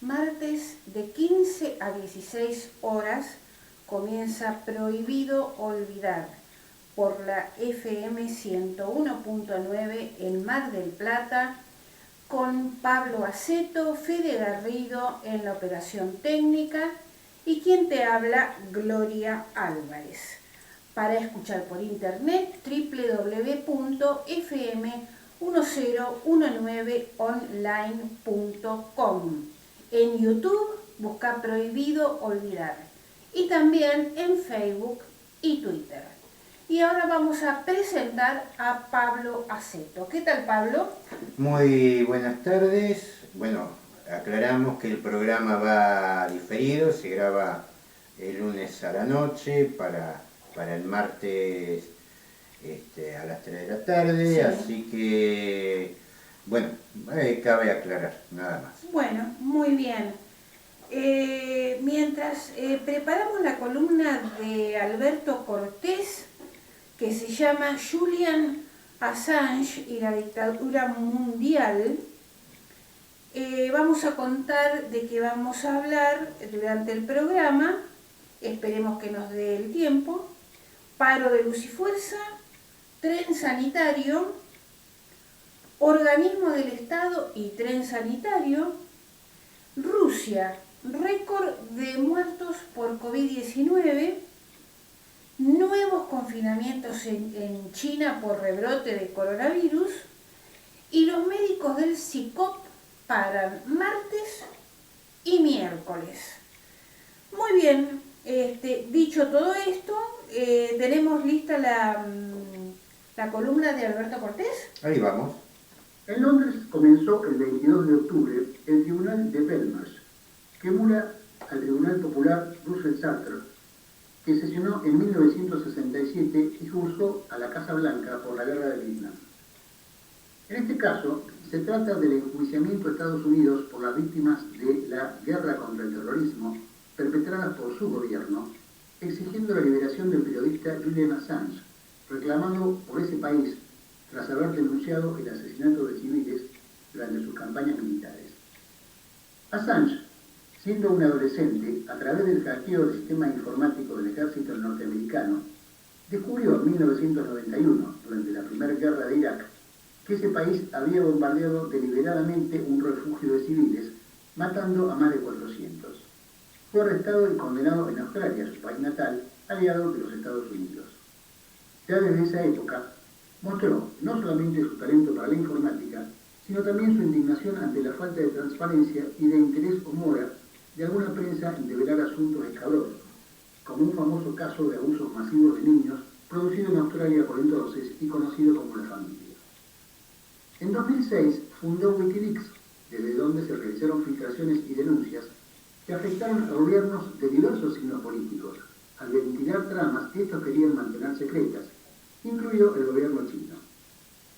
Martes de 15 a 16 horas comienza Prohibido Olvidar por la FM 101.9 en Mar del Plata, con Pablo Aceto, Fede Garrido en la operación técnica y quien te habla, Gloria Álvarez. Para escuchar por internet, www.fm1019online.com. En YouTube busca Prohibido Olvidar y también en Facebook y Twitter. Y ahora vamos a presentar a Pablo Aceto. ¿Qué tal, Pablo? Muy buenas tardes. Bueno, aclaramos que el programa va diferido, se graba el lunes a la noche para el martes a las 3 de la tarde, sí. Así que, bueno, cabe aclarar, nada más. Bueno, muy bien. Mientras preparamos la columna de Alberto Cortés, que se llama Julian Assange y la dictadura mundial, vamos a contar de qué vamos a hablar durante el programa. Esperemos que nos dé el tiempo. Paro de luz y fuerza, tren sanitario, organismo del Estado y tren sanitario, Rusia, récord de muertos por COVID-19, nuevos confinamientos en China por rebrote de coronavirus y los médicos del SICOP paran martes y miércoles. Muy bien, dicho todo esto, tenemos lista la columna de Alberto Cortés. Ahí vamos. En Londres comenzó el 22 de octubre el Tribunal de Belmarsh, que emula al Tribunal Popular Russell-Sartre, que sesionó en 1967 y juzgó a la Casa Blanca por la Guerra del Vietnam. En este caso, se trata del enjuiciamiento a Estados Unidos por las víctimas de la guerra contra el terrorismo perpetrada por su gobierno, exigiendo la liberación del periodista Julian Assange, reclamado por ese país tras haber denunciado el asesinato de civiles durante sus campañas militares. Assange, siendo un adolescente, a través del hackeo del sistema informático del ejército norteamericano, descubrió en 1991, durante la Primera Guerra de Irak, que ese país había bombardeado deliberadamente un refugio de civiles, matando a más de 400. Fue arrestado y condenado en Australia, su país natal, aliado de los Estados Unidos. Ya desde esa época, mostró no solamente su talento para la informática, sino también su indignación ante la falta de transparencia y de interés o mora de alguna prensa en develar asuntos escabrosos, como un famoso caso de abusos masivos de niños producido en Australia por entonces y conocido como La Familia. En 2006 fundó Wikileaks, desde donde se realizaron filtraciones y denuncias que afectaron a gobiernos de diversos signos políticos, al ventilar tramas que estos querían mantener secretas, incluido el gobierno chino.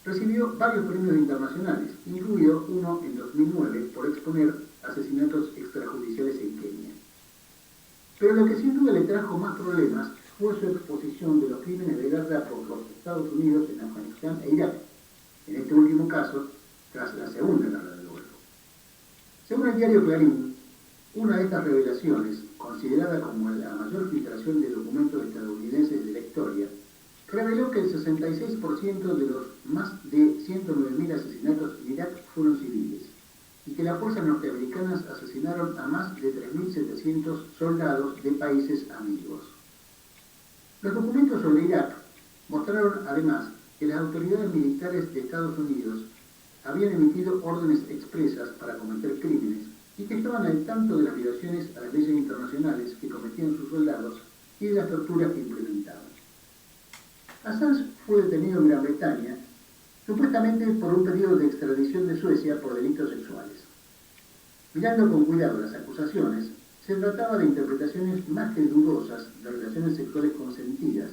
Recibió varios premios internacionales, incluido uno en 2009 por exponer asesinatos extrajudiciales en Kenia. Pero lo que sin duda le trajo más problemas fue su exposición de los crímenes de guerra por los Estados Unidos en Afganistán e Irak, en este último caso, tras la Segunda Guerra del Golfo. Según el diario Clarín, una de estas revelaciones, considerada como la mayor filtración de documentos estadounidenses de la historia, reveló que el 66% de los más de 109.000 asesinatos en Irak fueron civiles y que las fuerzas norteamericanas asesinaron a más de 3.700 soldados de países amigos. Los documentos sobre Irak mostraron además que las autoridades militares de Estados Unidos habían emitido órdenes expresas para cometer crímenes y que estaban al tanto de las violaciones a las leyes internacionales que cometían sus soldados y de las torturas que implementaban. Assange fue detenido en Gran Bretaña, supuestamente por un pedido de extradición de Suecia por delitos sexuales. Mirando con cuidado las acusaciones, se trataba de interpretaciones más que dudosas de relaciones sexuales consentidas,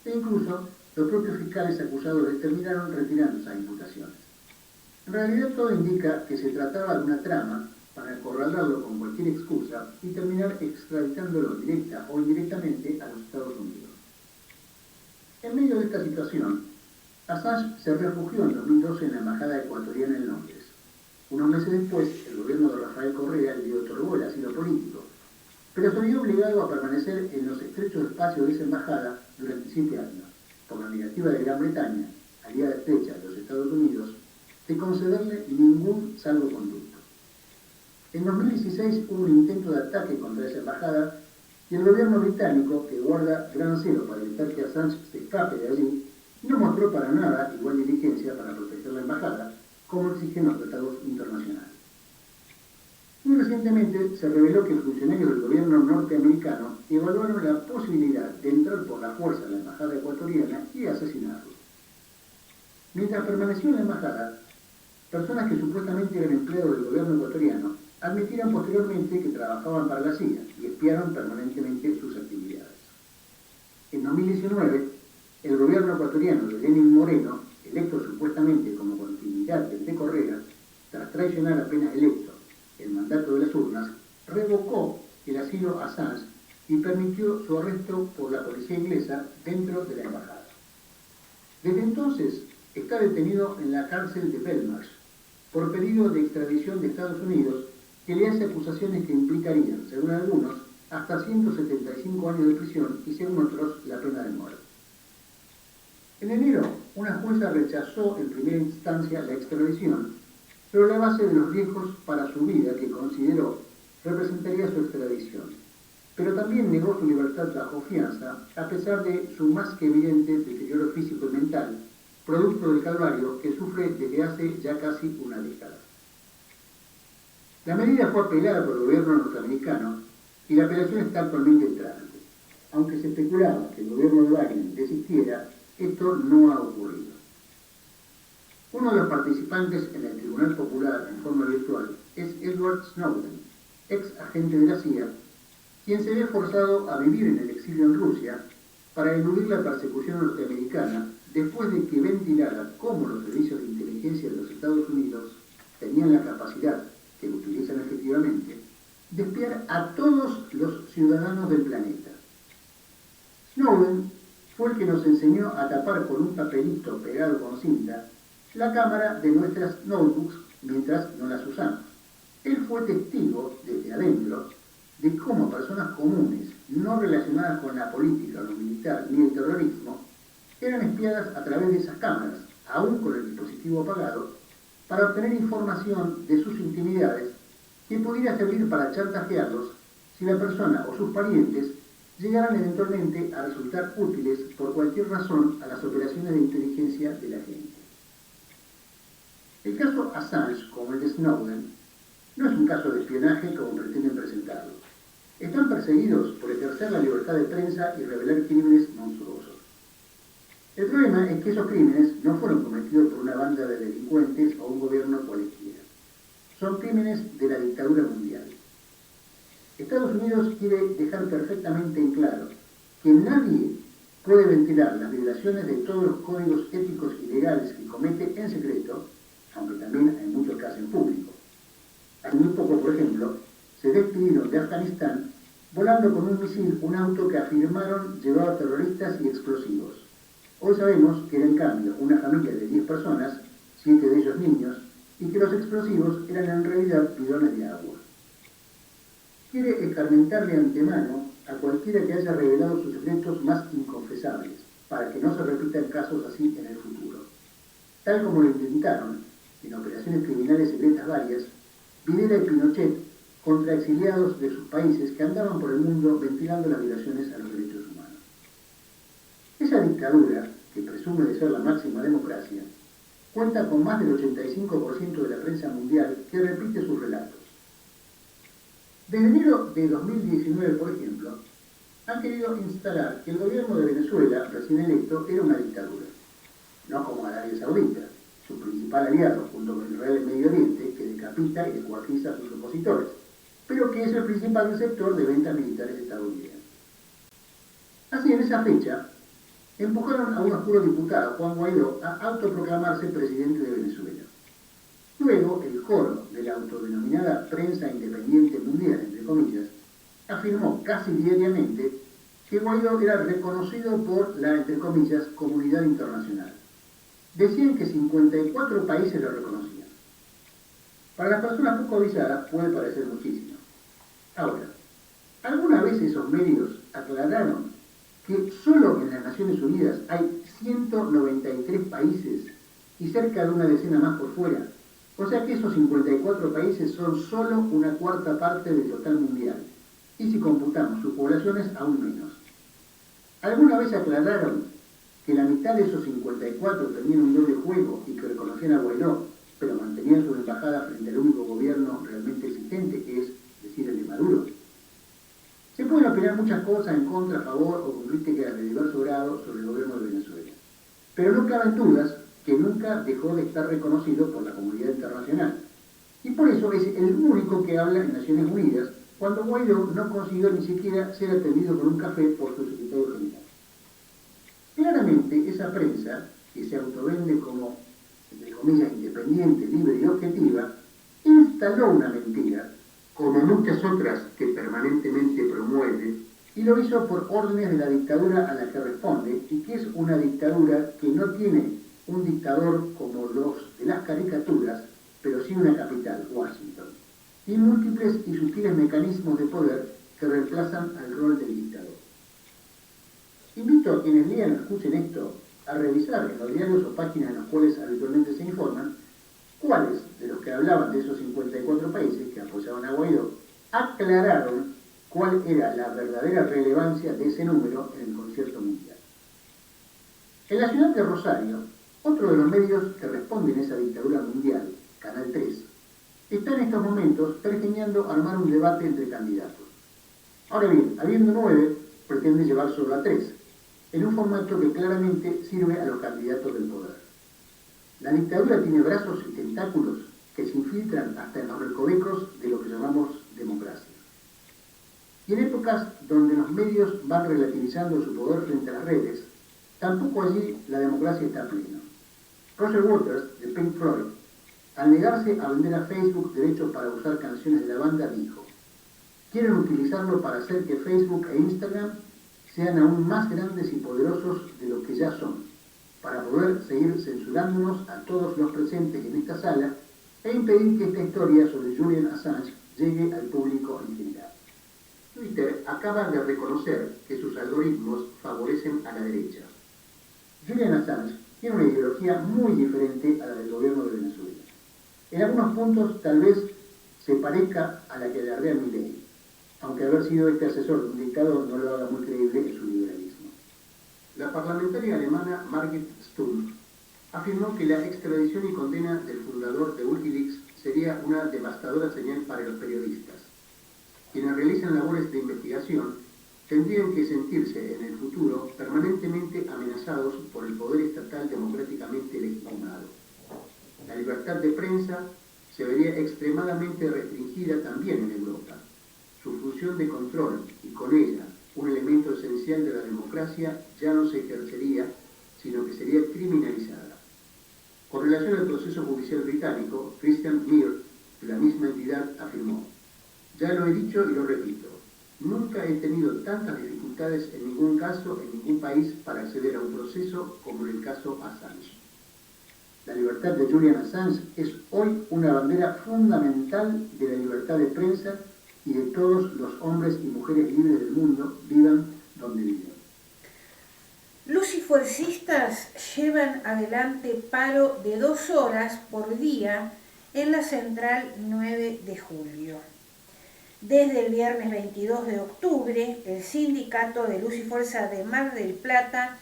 e incluso los propios fiscales acusados terminaron retirando esas imputaciones. En realidad todo indica que se trataba de una trama para acorralarlo con cualquier excusa y terminar extraditándolo directa o indirectamente a los Estados Unidos. En medio de esta situación, Assange se refugió en 2012 en la embajada ecuatoriana en Londres. Unos meses después, el gobierno de Rafael Correa le dio forzado a permanecer en los estrechos espacios de esa embajada durante 7 años, por la negativa de Gran Bretaña, aliada estrecha de los Estados Unidos, de concederle ningún salvoconducto. En 2016 hubo un intento de ataque contra esa embajada y el gobierno británico, que guarda gran celo para evitar que Assange se escape de allí, no mostró para nada igual diligencia para proteger la embajada, como exigen los tratados internacionales. Muy recientemente se reveló que funcionarios del gobierno norteamericano evaluaron la posibilidad de entrar por la fuerza a la embajada ecuatoriana y asesinarlo. Mientras permaneció en la embajada, personas que supuestamente eran empleados del gobierno ecuatoriano admitieron posteriormente que trabajaban para la CIA y espiaron permanentemente sus actividades. En 2019, el gobierno ecuatoriano de Lenín Moreno, electo supuestamente como continuidad de Correa, tras traicionar apenas electo el mandato de las urnas, revocó el asilo a Assange y permitió su arresto por la policía inglesa dentro de la embajada. Desde entonces está detenido en la cárcel de Belmarsh por pedido de extradición de Estados Unidos, que le hace acusaciones que implicarían, según algunos, hasta 175 años de prisión y, según otros, la pena de muerte. En enero, una jueza rechazó en primera instancia la extradición sobre la base de los riesgos para su vida que consideró representaría su extradición, pero también negó su libertad bajo fianza a pesar de su más que evidente deterioro físico y mental, producto del calvario que sufre desde hace ya casi una década. La medida fue apelada por el gobierno norteamericano y la apelación está actualmente en trámite. Aunque se especulaba que el gobierno de Biden desistiera, esto no ha ocurrido. Uno de los participantes en el Tribunal Popular en forma virtual es Edward Snowden, ex agente de la CIA, quien se ve forzado a vivir en el exilio en Rusia para eludir la persecución norteamericana después de que ventilara cómo los servicios de inteligencia de los Estados Unidos tenían la capacidad, que lo utilizan efectivamente, de espiar a todos los ciudadanos del planeta. Snowden fue el que nos enseñó a tapar con un papelito pegado con cinta la cámara de nuestras notebooks mientras no las usamos. Él fue testigo desde adentro de cómo personas comunes, no relacionadas con la política, lo militar ni el terrorismo, eran espiadas a través de esas cámaras, aún con el dispositivo apagado, para obtener información de sus intimidades que pudiera servir para chantajearlos si la persona o sus parientes llegaran eventualmente a resultar útiles por cualquier razón a las operaciones de inteligencia de la gente. El caso Assange, como el de Snowden, no es un caso de espionaje como pretenden presentarlo. Están perseguidos por ejercer la libertad de prensa y revelar crímenes monstruosos. El problema es que esos crímenes no fueron cometidos por una banda de delincuentes o un gobierno cualquiera. Son crímenes de la dictadura mundial. Estados Unidos quiere dejar perfectamente en claro que nadie puede ventilar las violaciones de todos los códigos éticos y legales que comete en secreto, aunque también en muchos casos en público. Hace muy poco, por ejemplo, se despidieron de Afganistán volando con un misil un auto que afirmaron llevaba terroristas y explosivos. Hoy sabemos que era en cambio una familia de 10 personas, 7 de ellos niños, y que los explosivos eran en realidad bidones de agua. Quiere escarmentar de antemano a cualquiera que haya revelado sus secretos más inconfesables, para que no se repitan casos así en el futuro. Tal como lo intentaron, en operaciones criminales secretas varias, Videla y Pinochet contra exiliados de sus países que andaban por el mundo ventilando las violaciones a los derechos humanos. Esa dictadura, que presume de ser la máxima democracia, cuenta con más del 85% de la prensa mundial que repite sus relatos. Desde enero de 2019, por ejemplo, han querido instalar que el gobierno de Venezuela, recién electo, era una dictadura, no como Arabia Saudita, su principal aliado junto con Israel en Medio Oriente, que decapita y descuartiza a sus opositores, pero que es el principal receptor de ventas militares estadounidenses. Así, en esa fecha, empujaron a un oscuro diputado, Juan Guaidó, a autoproclamarse presidente de Venezuela. Luego, el coro de la autodenominada prensa independiente mundial, entre comillas, afirmó casi diariamente que Guaidó era reconocido por la, entre comillas, comunidad internacional. Decían que 54 países lo reconocían. Para las personas poco avisadas puede parecer muchísimo. Ahora, ¿Alguna vez esos medios aclararon que solo en las Naciones Unidas hay 193 países y cerca de una decena más por fuera? O sea que esos 54 países son solo una cuarta parte del total mundial, y si computamos sus poblaciones, aún menos. ¿Alguna vez aclararon que la mitad de esos 54 tenían un doble juego y que reconocían a Guaidó, pero mantenían su embajada frente al único gobierno realmente existente, que es decir, el de Maduro? Se pueden opinar muchas cosas en contra, a favor o con críticas de diverso grado sobre el gobierno de Venezuela, pero no caben dudas que nunca dejó de estar reconocido por la comunidad internacional. Y por eso es el único que habla en Naciones Unidas, cuando Guaidó no consiguió ni siquiera ser atendido con un café por su secretario general. Claramente, esa prensa, que se autovende como, entre comillas, independiente, libre y objetiva, instaló una mentira, como muchas otras que permanentemente promueve, y lo hizo por órdenes de la dictadura a la que responde, y que es una dictadura que no tiene un dictador como los de las caricaturas, pero sí una capital, Washington, y múltiples y sutiles mecanismos de poder que reemplazan al rol del dictador. Invito a quienes lean o escuchen esto a revisar en los diarios o páginas en las cuales habitualmente se informan cuáles de los que hablaban de esos 54 países que apoyaban a Guaidó aclararon cuál era la verdadera relevancia de ese número en el concierto mundial. En la ciudad de Rosario, otro de los medios que responden a esa dictadura mundial, Canal 3, está en estos momentos pergeñando armar un debate entre candidatos. Ahora bien, habiendo 9, pretende llevar solo a 3, en un formato que claramente sirve a los candidatos del poder. La dictadura tiene brazos y tentáculos que se infiltran hasta en los recovecos de lo que llamamos democracia. Y en épocas donde los medios van relativizando su poder frente a las redes, tampoco allí la democracia está a pleno. Roger Waters, de Pink Floyd, al negarse a vender a Facebook derechos para usar canciones de la banda, dijo: quieren utilizarlo para hacer que Facebook e Instagram sean aún más grandes y poderosos de lo que ya son, para poder seguir censurándonos a todos los presentes en esta sala e impedir que esta historia sobre Julian Assange llegue al público en general. Twitter acaba de reconocer que sus algoritmos favorecen a la derecha. Julian Assange tiene una ideología muy diferente a la del gobierno de Venezuela. En algunos puntos tal vez se parezca a la que alardea Milei, aunque haber sido este asesor de un dictador no lo haga muy creíble en su liberalismo. La parlamentaria alemana Margit Stumpf afirmó que la extradición y condena del fundador de Wikileaks sería una devastadora señal para los periodistas. Quienes realizan labores de investigación tendrían que sentirse en el futuro permanentemente amenazados por el poder estatal democráticamente legitimado. La libertad de prensa se vería extremadamente restringida también en Europa. Su función de control y con ella un elemento esencial de la democracia ya no se ejercería, sino que sería criminalizada. Con relación al proceso judicial británico, Christian Meir, de la misma entidad, afirmó: ya lo he dicho y lo repito, nunca he tenido tantas dificultades en ningún caso, en ningún país, para acceder a un proceso como en el caso Assange. La libertad de Julian Assange es hoy una bandera fundamental de la libertad de prensa y de todos los hombres y mujeres libres del mundo, vivan donde vivan. Lucifuercistas llevan adelante paro de 2 horas por día en la central 9 de julio. Desde el viernes 22 de octubre, el sindicato de Luz y Fuerza de Mar del Plata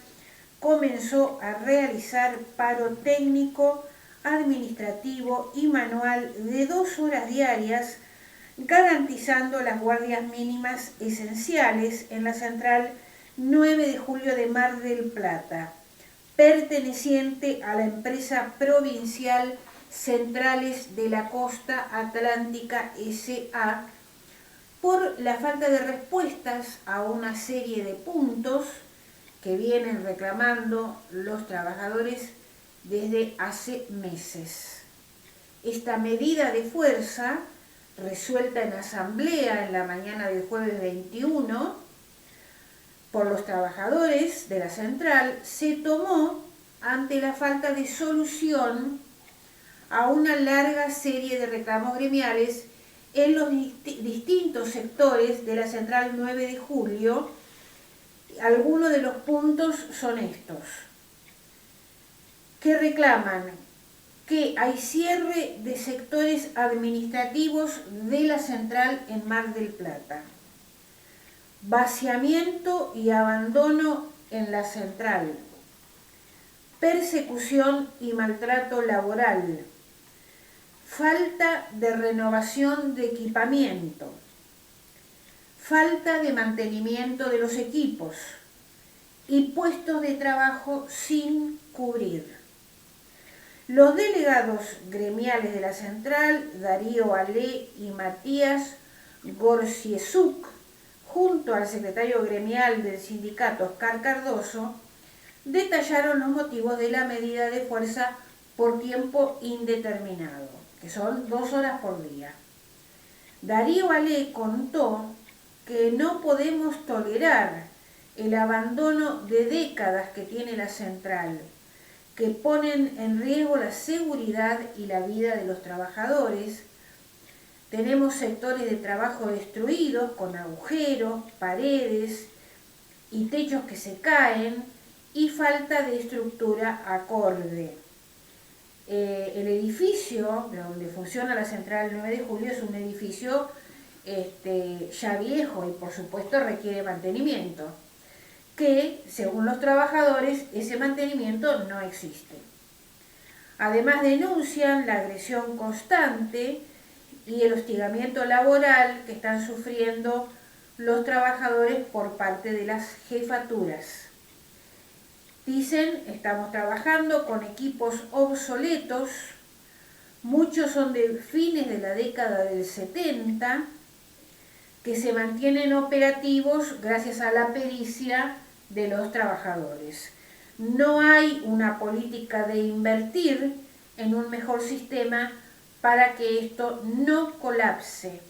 comenzó a realizar paro técnico, administrativo y manual de 2 horas diarias, garantizando las guardias mínimas esenciales en la central 9 de julio de Mar del Plata, perteneciente a la empresa provincial Centrales de la Costa Atlántica S.A., por la falta de respuestas a una serie de puntos que vienen reclamando los trabajadores desde hace meses. Esta medida de fuerza, resuelta en asamblea en la mañana del jueves 21 por los trabajadores de la central, se tomó ante la falta de solución a una larga serie de reclamos gremiales en los distintos sectores de la Central 9 de Julio. Algunos de los puntos son estos, que reclaman que hay cierre de sectores administrativos de la central en Mar del Plata, vaciamiento y abandono en la central, persecución y maltrato laboral, falta de renovación de equipamiento, falta de mantenimiento de los equipos y puestos de trabajo sin cubrir. Los delegados gremiales de la central, Darío Ale y Matías Gorciesuk, junto al secretario gremial del sindicato Oscar Cardoso, detallaron los motivos de la medida de fuerza por tiempo indeterminado, que son 2 horas por día. Darío Ale contó que no podemos tolerar el abandono de décadas que tiene la central, que ponen en riesgo la seguridad y la vida de los trabajadores. Tenemos sectores de trabajo destruidos, con agujeros, paredes y techos que se caen, y falta de estructura acorde. El edificio de donde funciona la Central 9 de Julio es un edificio ya viejo y por supuesto requiere mantenimiento, que según los trabajadores ese mantenimiento no existe. Además denuncian la agresión constante y el hostigamiento laboral que están sufriendo los trabajadores por parte de las jefaturas. Dicen, estamos trabajando con equipos obsoletos, muchos son de fines de la década del 70, que se mantienen operativos gracias a la pericia de los trabajadores. No hay una política de invertir en un mejor sistema para que esto no colapse.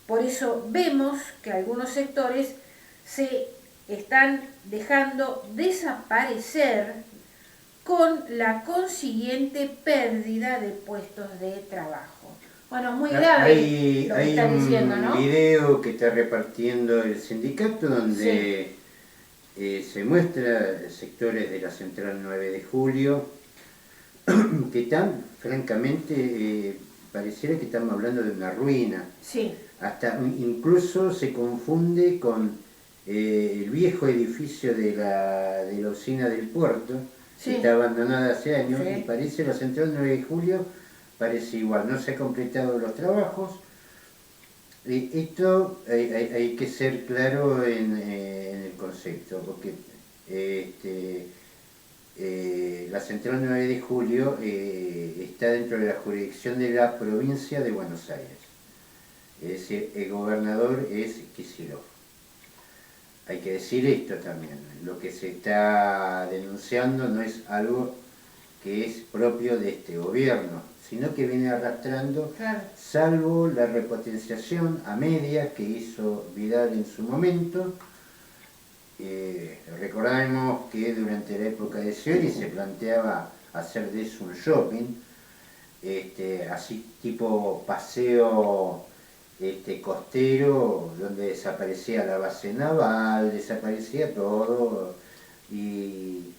Por eso vemos que algunos sectores se están dejando desaparecer con la consiguiente pérdida de puestos de trabajo. Bueno, muy grave lo que están diciendo, ¿no? Hay un video que está repartiendo el sindicato donde se muestra sectores de la Central 9 de Julio que están, francamente, pareciera que estamos hablando de una ruina. Sí. Hasta incluso se confunde con el viejo edificio de la usina del puerto, que está abandonada hace años, y parece la Central 9 de Julio, parece igual, no se han completado los trabajos. Esto hay que ser claro en el concepto, porque la Central 9 de Julio está dentro de la jurisdicción de la provincia de Buenos Aires. Es decir, el gobernador es Kicillof. Hay que decir esto también, lo que se está denunciando no es algo que es propio de este gobierno, sino que viene arrastrando, salvo la repotenciación a medias que hizo Vidal en su momento. Recordemos que durante la época de Scioli se planteaba hacer de eso un shopping, así tipo paseo costero, donde desaparecía la base naval, desaparecía todo, y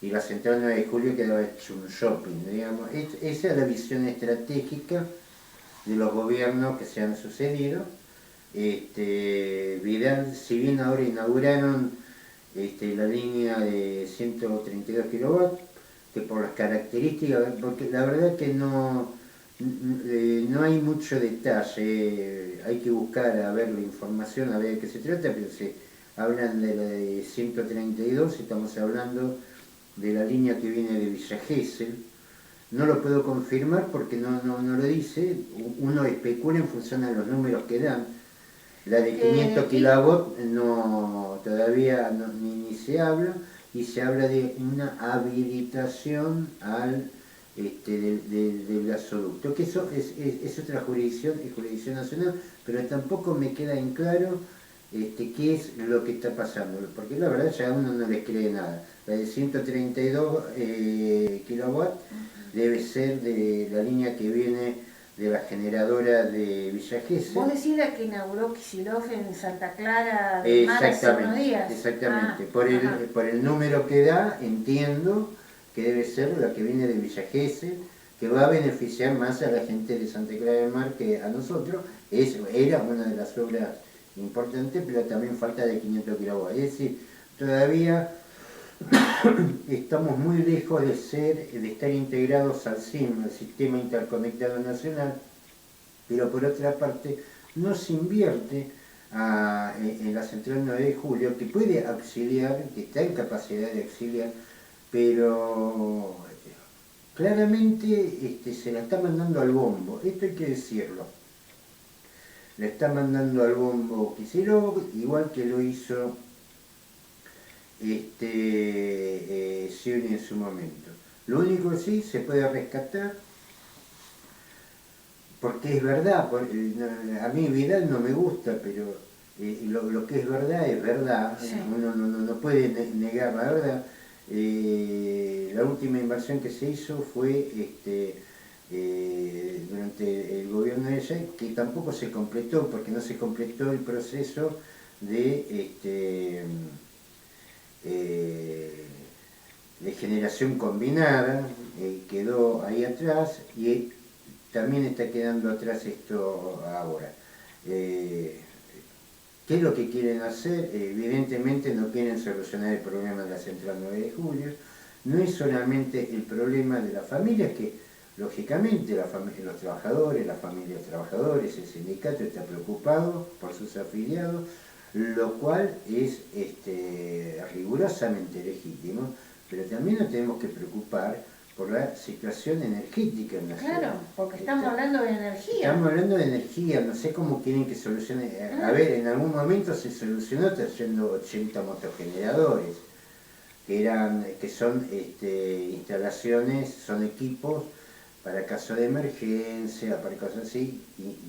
la Central 9 de Julio quedaba hecho un shopping, digamos. Esa es la visión estratégica de los gobiernos que se han sucedido. Vidal, si bien ahora inauguraron la línea de 132 kilowatts, que por las características, porque la verdad que no hay mucho detalle, hay que buscar a ver la información, a ver de qué se trata, pero se hablan de la de 132, estamos hablando de la línea que viene de Villa Gesell. No lo puedo confirmar porque no lo dice, uno especula en función a los números que dan. La de 500 kilovatios todavía ni se habla, y se habla de una habilitación al del gasoducto, que eso es otra jurisdicción, es jurisdicción nacional, pero tampoco me queda en claro qué es lo que está pasando, porque la verdad ya a uno no les cree nada. La de 132 kilowatts debe ser de la línea que viene de la generadora de Villa Gesell. ¿Vos decís la que inauguró Kicillof en Santa Clara del Mar hace unos días? Exactamente. Ah, Por el número que da, entiendo que debe ser la que viene de Villa Gesell, que va a beneficiar más a la gente de Santa Clara del Mar que a nosotros. Era una de las obras importantes, pero también falta de 500 kilovatios. Es decir, todavía estamos muy lejos de estar integrados al SIM, al Sistema Interconectado Nacional, pero por otra parte no se invierte en la central 9 de julio, que puede auxiliar, que está en capacidad de auxiliar, pero claramente se la está mandando al bombo, esto hay que decirlo. La está mandando al bombo Kicillof, igual que lo hizo Scioli en su momento. Lo único que sí se puede rescatar, porque es verdad, a mí Vidal no me gusta, pero lo que es verdad, sí. Uno no puede negar la verdad. La última inversión que se hizo fue durante el gobierno de ella, que tampoco se completó, porque no se completó el proceso de generación combinada, quedó ahí atrás y también está quedando atrás esto ahora. ¿Qué es lo que quieren hacer? Evidentemente no quieren solucionar el problema de la central 9 de julio. No es solamente el problema de las familias, que lógicamente los trabajadores, las familias de trabajadores, el sindicato está preocupado por sus afiliados, lo cual es rigurosamente legítimo, pero también nos tenemos que preocupar por la situación energética en la ciudad. Claro, porque estamos hablando de energía. Estamos hablando de energía, no sé cómo quieren que solucione. A ver, en algún momento se solucionó trayendo 80 motogeneradores, que son instalaciones, son equipos para caso de emergencia, para cosas así.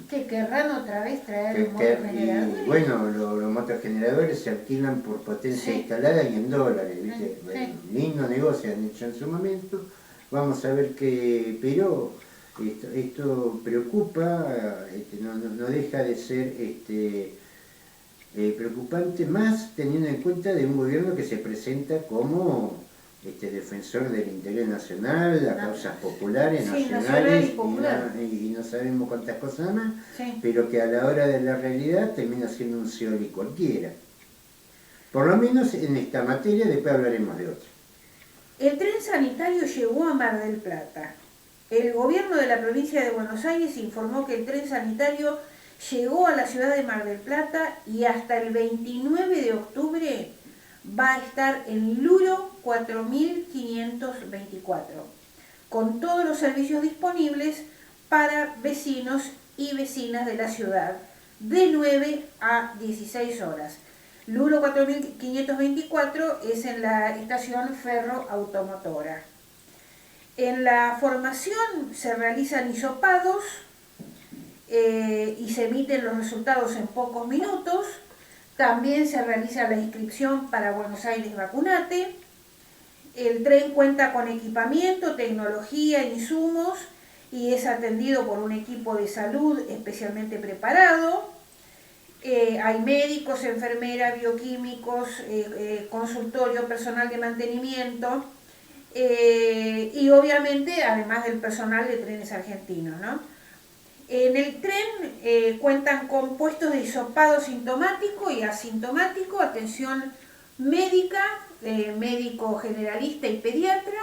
¿Que querrán otra vez traer motogeneradores? Y bueno, los motogeneradores se alquilan por potencia instalada y en dólares, ¿viste? Sí. Lindo negocio han hecho en su momento. Vamos a ver qué, pero esto preocupa, no deja de ser preocupante, más teniendo en cuenta de un gobierno que se presenta como defensor del interés nacional, las causas populares, nacionales, y no sabemos cuántas cosas más, pero que a la hora de la realidad termina siendo un Scioli cualquiera. Por lo menos en esta materia, después hablaremos de otra. El tren sanitario llegó a Mar del Plata. El gobierno de la provincia de Buenos Aires informó que el tren sanitario llegó a la ciudad de Mar del Plata y hasta el 29 de octubre va a estar en Luro 4524, con todos los servicios disponibles para vecinos y vecinas de la ciudad, de 9 a 16 horas. Luro 4524 es en la estación ferroautomotora. En la formación se realizan hisopados y se emiten los resultados en pocos minutos. También se realiza la inscripción para Buenos Aires Vacunate. El tren cuenta con equipamiento, tecnología, insumos y es atendido por un equipo de salud especialmente preparado. Hay médicos, enfermeras, bioquímicos, consultorio, personal de mantenimiento y obviamente además del personal de Trenes Argentinos, ¿no? En el tren cuentan con puestos de hisopado sintomático y asintomático, atención médica, médico generalista y pediatra,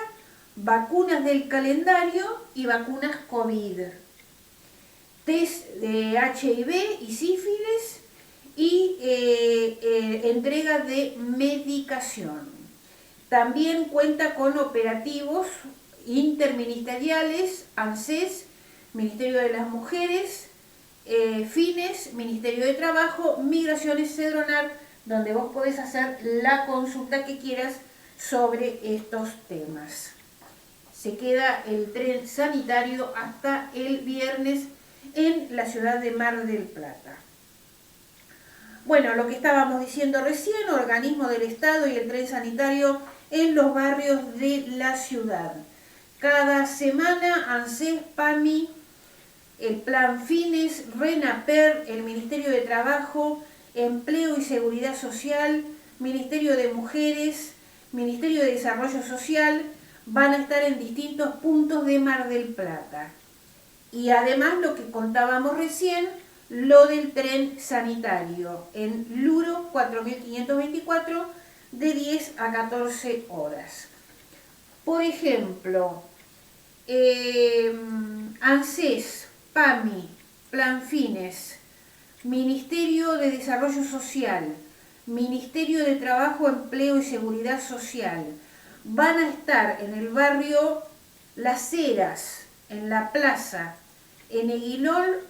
vacunas del calendario y vacunas COVID, test de HIV y sífilis y entrega de medicación. También cuenta con operativos interministeriales, ANSES, Ministerio de las Mujeres, Fines, Ministerio de Trabajo, Migraciones, Cedronar, donde vos podés hacer la consulta que quieras sobre estos temas. Se queda el tren sanitario hasta el viernes en la ciudad de Mar del Plata. Bueno, lo que estábamos diciendo recién, organismo del Estado y el tren sanitario en los barrios de la ciudad. Cada semana ANSES, PAMI, el Plan Fines, RENAPER, el Ministerio de Trabajo, Empleo y Seguridad Social, Ministerio de Mujeres, Ministerio de Desarrollo Social, van a estar en distintos puntos de Mar del Plata. Y además lo que contábamos recién, lo del tren sanitario en Luro 4524 de 10 a 14 horas. Por ejemplo, ANSES, PAMI, Plan Fines, Ministerio de Desarrollo Social, Ministerio de Trabajo, Empleo y Seguridad Social, van a estar en el barrio Las Heras, en La Plaza, en Eguilor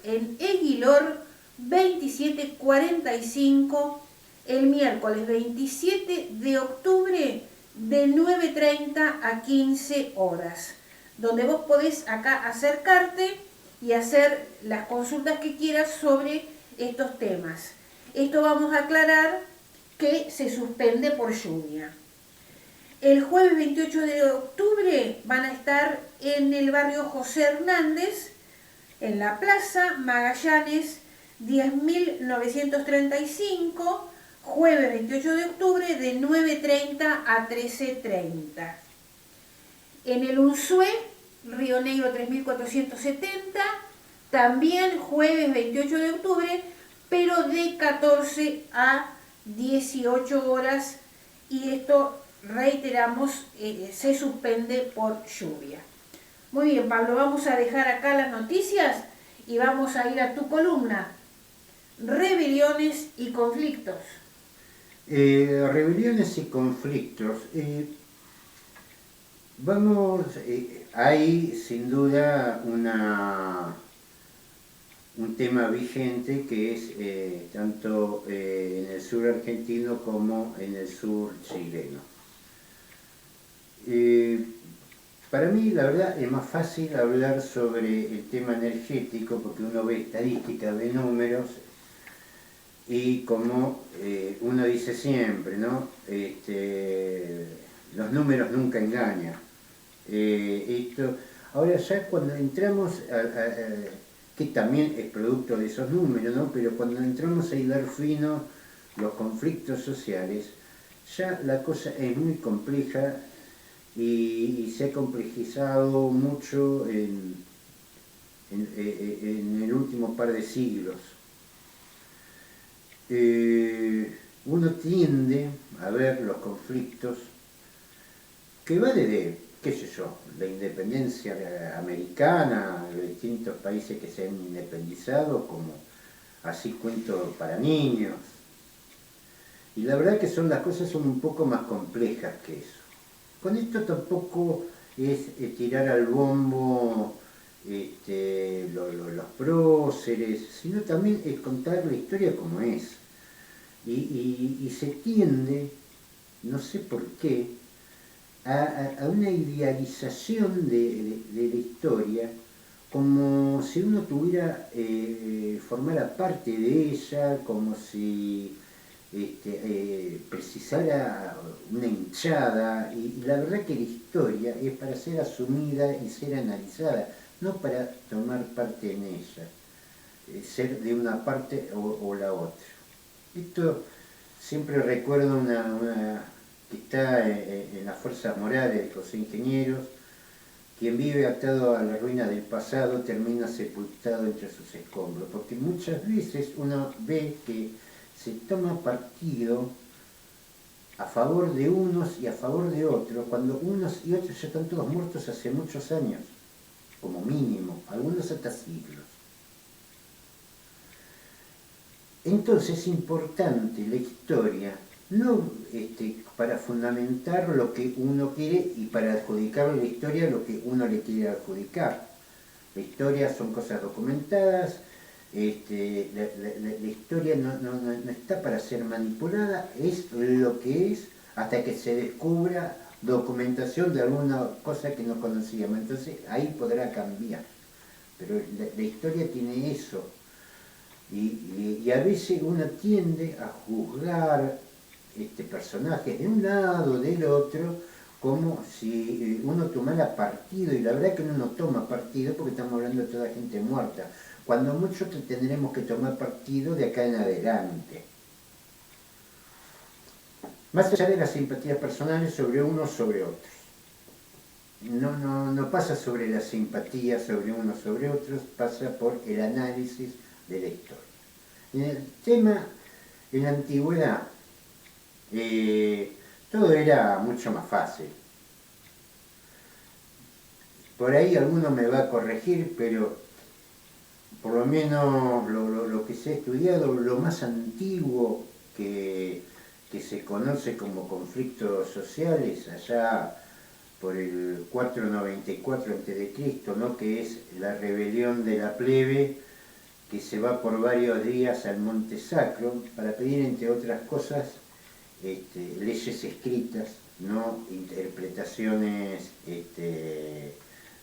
2745, el miércoles 27 de octubre de 9:30 a 15 horas, donde vos podés acá acercarte y hacer las consultas que quieras sobre estos temas. Esto vamos a aclarar que se suspende por lluvia. El jueves 28 de octubre van a estar en el barrio José Hernández, en la Plaza Magallanes 10.935, jueves 28 de octubre de 9:30 a 13:30. En el Unzué, Río Negro 3470, también jueves 28 de octubre, pero de 14 a 18 horas, y esto, reiteramos, se suspende por lluvia. Muy bien, Pablo, vamos a dejar acá las noticias y vamos a ir a tu columna, rebeliones y conflictos. Rebeliones y conflictos. Hay sin duda un tema vigente que es tanto en el sur argentino como en el sur chileno. Para mí, la verdad, es más fácil hablar sobre el tema energético porque uno ve estadísticas, ve números, y como uno dice siempre, ¿no? Los números nunca engañan. Ahora ya cuando entramos, que también es producto de esos números, ¿no? Pero cuando entramos a hilar fino los conflictos sociales, ya la cosa es muy compleja y se ha complejizado mucho en el último par de siglos. Uno tiende a ver los conflictos que va desde, qué sé yo, la independencia americana, los distintos países que se han independizado, como así cuento para niños. Y la verdad que las cosas son un poco más complejas que eso. Con esto tampoco es tirar al bombo los próceres, sino también es contar la historia como es. Y se tiende, no sé por qué, a una idealización de la historia, como si uno formara parte de ella, como si precisara una hinchada, y la verdad que la historia es para ser asumida y ser analizada, no para tomar parte en ella, ser de una parte o la otra. Esto siempre recuerdo una que está en las fuerzas morales de José Ingenieros: quien vive atado a la ruina del pasado termina sepultado entre sus escombros, porque muchas veces uno ve que se toma partido a favor de unos y a favor de otros, cuando unos y otros ya están todos muertos hace muchos años, como mínimo, algunos hasta siglos. Entonces es importante la historia, no para fundamentar lo que uno quiere y para adjudicar a la historia lo que uno le quiere adjudicar. La historia son cosas documentadas, la historia no está para ser manipulada, es lo que es hasta que se descubra documentación de alguna cosa que no conocíamos. Entonces ahí podrá cambiar. Pero la historia tiene eso. Y a veces uno tiende a juzgar personajes de un lado o del otro como si uno tomara partido, y la verdad que uno no toma partido porque estamos hablando de toda gente muerta. Cuando mucho tendremos que tomar partido de acá en adelante. Más allá de las simpatías personales sobre unos sobre otros. No pasa sobre la simpatía sobre unos sobre otros, pasa por el análisis de la historia. En el tema, en la antigüedad, todo era mucho más fácil. Por ahí alguno me va a corregir, pero por lo menos lo que se ha estudiado, lo más antiguo que se conoce como conflictos sociales, allá por el 494 a.C., ¿no? Que es la rebelión de la plebe, que se va por varios días al Monte Sacro para pedir, entre otras cosas, leyes escritas, no interpretaciones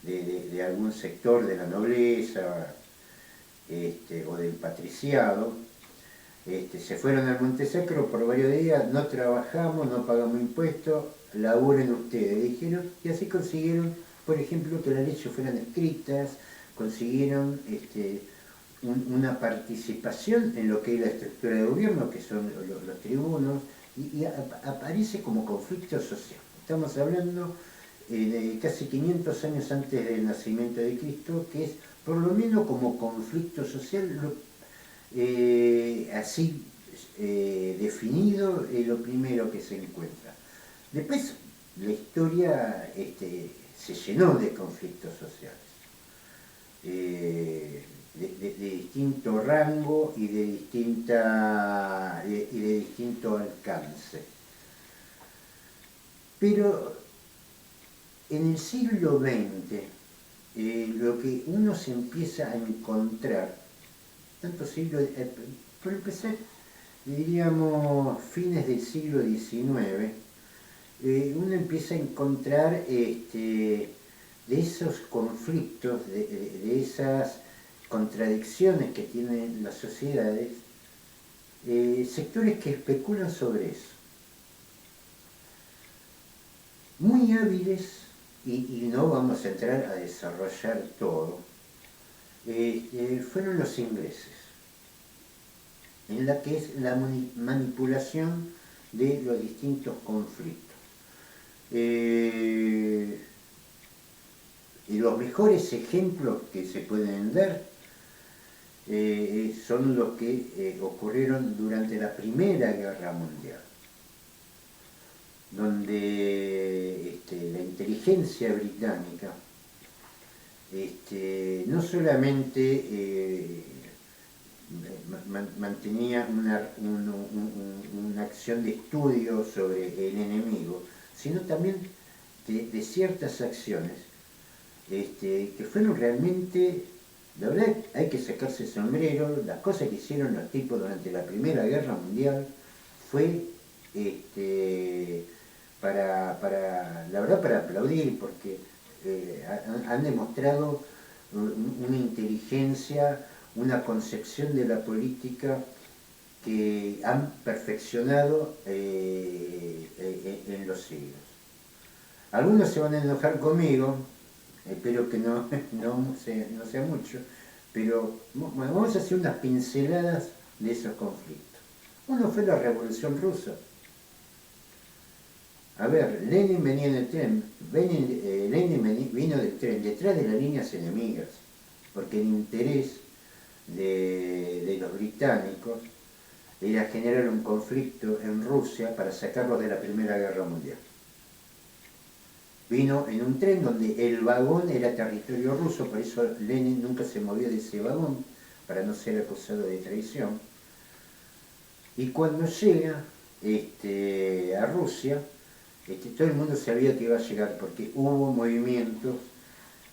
de algún sector de la nobleza o del patriciado. Se fueron al Monte Sacro por varios días, no trabajamos, no pagamos impuestos, laburen ustedes, dijeron, y así consiguieron, por ejemplo, que las leyes fueran escritas, consiguieron una participación en lo que es la estructura de gobierno, que son los tribunos, y aparece como conflicto social. Estamos hablando de casi 500 años antes del nacimiento de Cristo, que es por lo menos como conflicto social, así definido, es lo primero que se encuentra. Después la historia se llenó de conflictos sociales, de distinto rango y de distinto alcance. Pero en el siglo XX, lo que uno se empieza a encontrar, tanto siglo, por empezar, diríamos fines del siglo XIX, uno empieza a encontrar de esos conflictos, de esas contradicciones que tienen las sociedades, sectores que especulan sobre eso. Muy hábiles, y no vamos a entrar a desarrollar todo, fueron los ingleses, en la que es la manipulación de los distintos conflictos. Y los mejores ejemplos que se pueden dar son los que ocurrieron durante la Primera Guerra Mundial, donde la inteligencia británica no solamente mantenía una acción de estudio sobre el enemigo, sino también de ciertas acciones que fueron realmente, la verdad hay que sacarse el sombrero. Las cosas que hicieron los tipos durante la Primera Guerra Mundial fue la verdad para aplaudir, porque han demostrado una inteligencia, una concepción de la política que han perfeccionado en los siglos. Algunos se van a enojar conmigo, espero que no sea mucho, pero bueno, vamos a hacer unas pinceladas de esos conflictos. Uno fue la Revolución Rusa. A ver, Lenin venía en el tren, Lenin vino del tren detrás de las líneas enemigas, porque el interés de los británicos era generar un conflicto en Rusia para sacarlos de la Primera Guerra Mundial. Vino en un tren donde el vagón era territorio ruso, por eso Lenin nunca se movió de ese vagón, para no ser acusado de traición. Y cuando llega a Rusia, todo el mundo sabía que iba a llegar, porque hubo movimientos,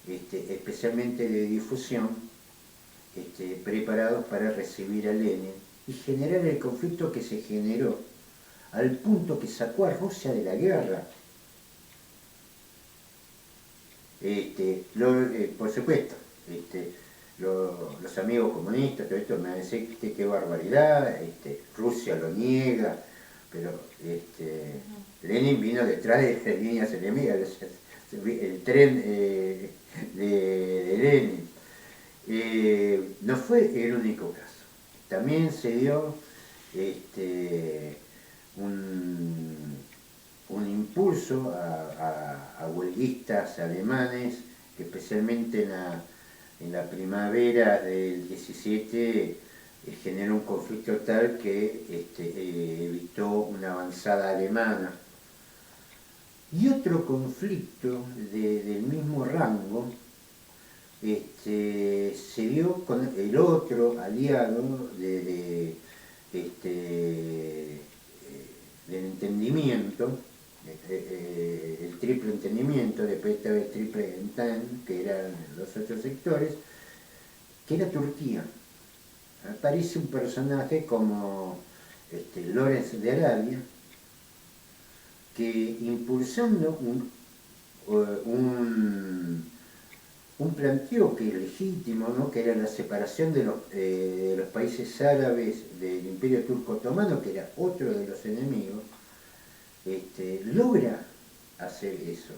especialmente de difusión, preparados para recibir a Lenin y generar el conflicto que se generó, al punto que sacó a Rusia de la guerra. Por supuesto, los amigos comunistas, todo esto me van a decir que qué barbaridad, Rusia lo niega, pero Lenin vino detrás de las líneas enemigas, el tren de Lenin. No fue el único caso. También se dio un impulso a huelguistas alemanes, que especialmente en la primavera del 17 generó un conflicto tal que evitó una avanzada alemana. Y otro conflicto del mismo rango se dio con el otro aliado del entendimiento, el triple entendimiento, después estaba el triple entente, que eran los otros sectores, que era Turquía. Aparece un personaje como Lorenz de Arabia, que impulsando un planteo que es legítimo, ¿no? Que era la separación de los países árabes del Imperio Turco Otomano, que era otro de los enemigos, logra hacer eso.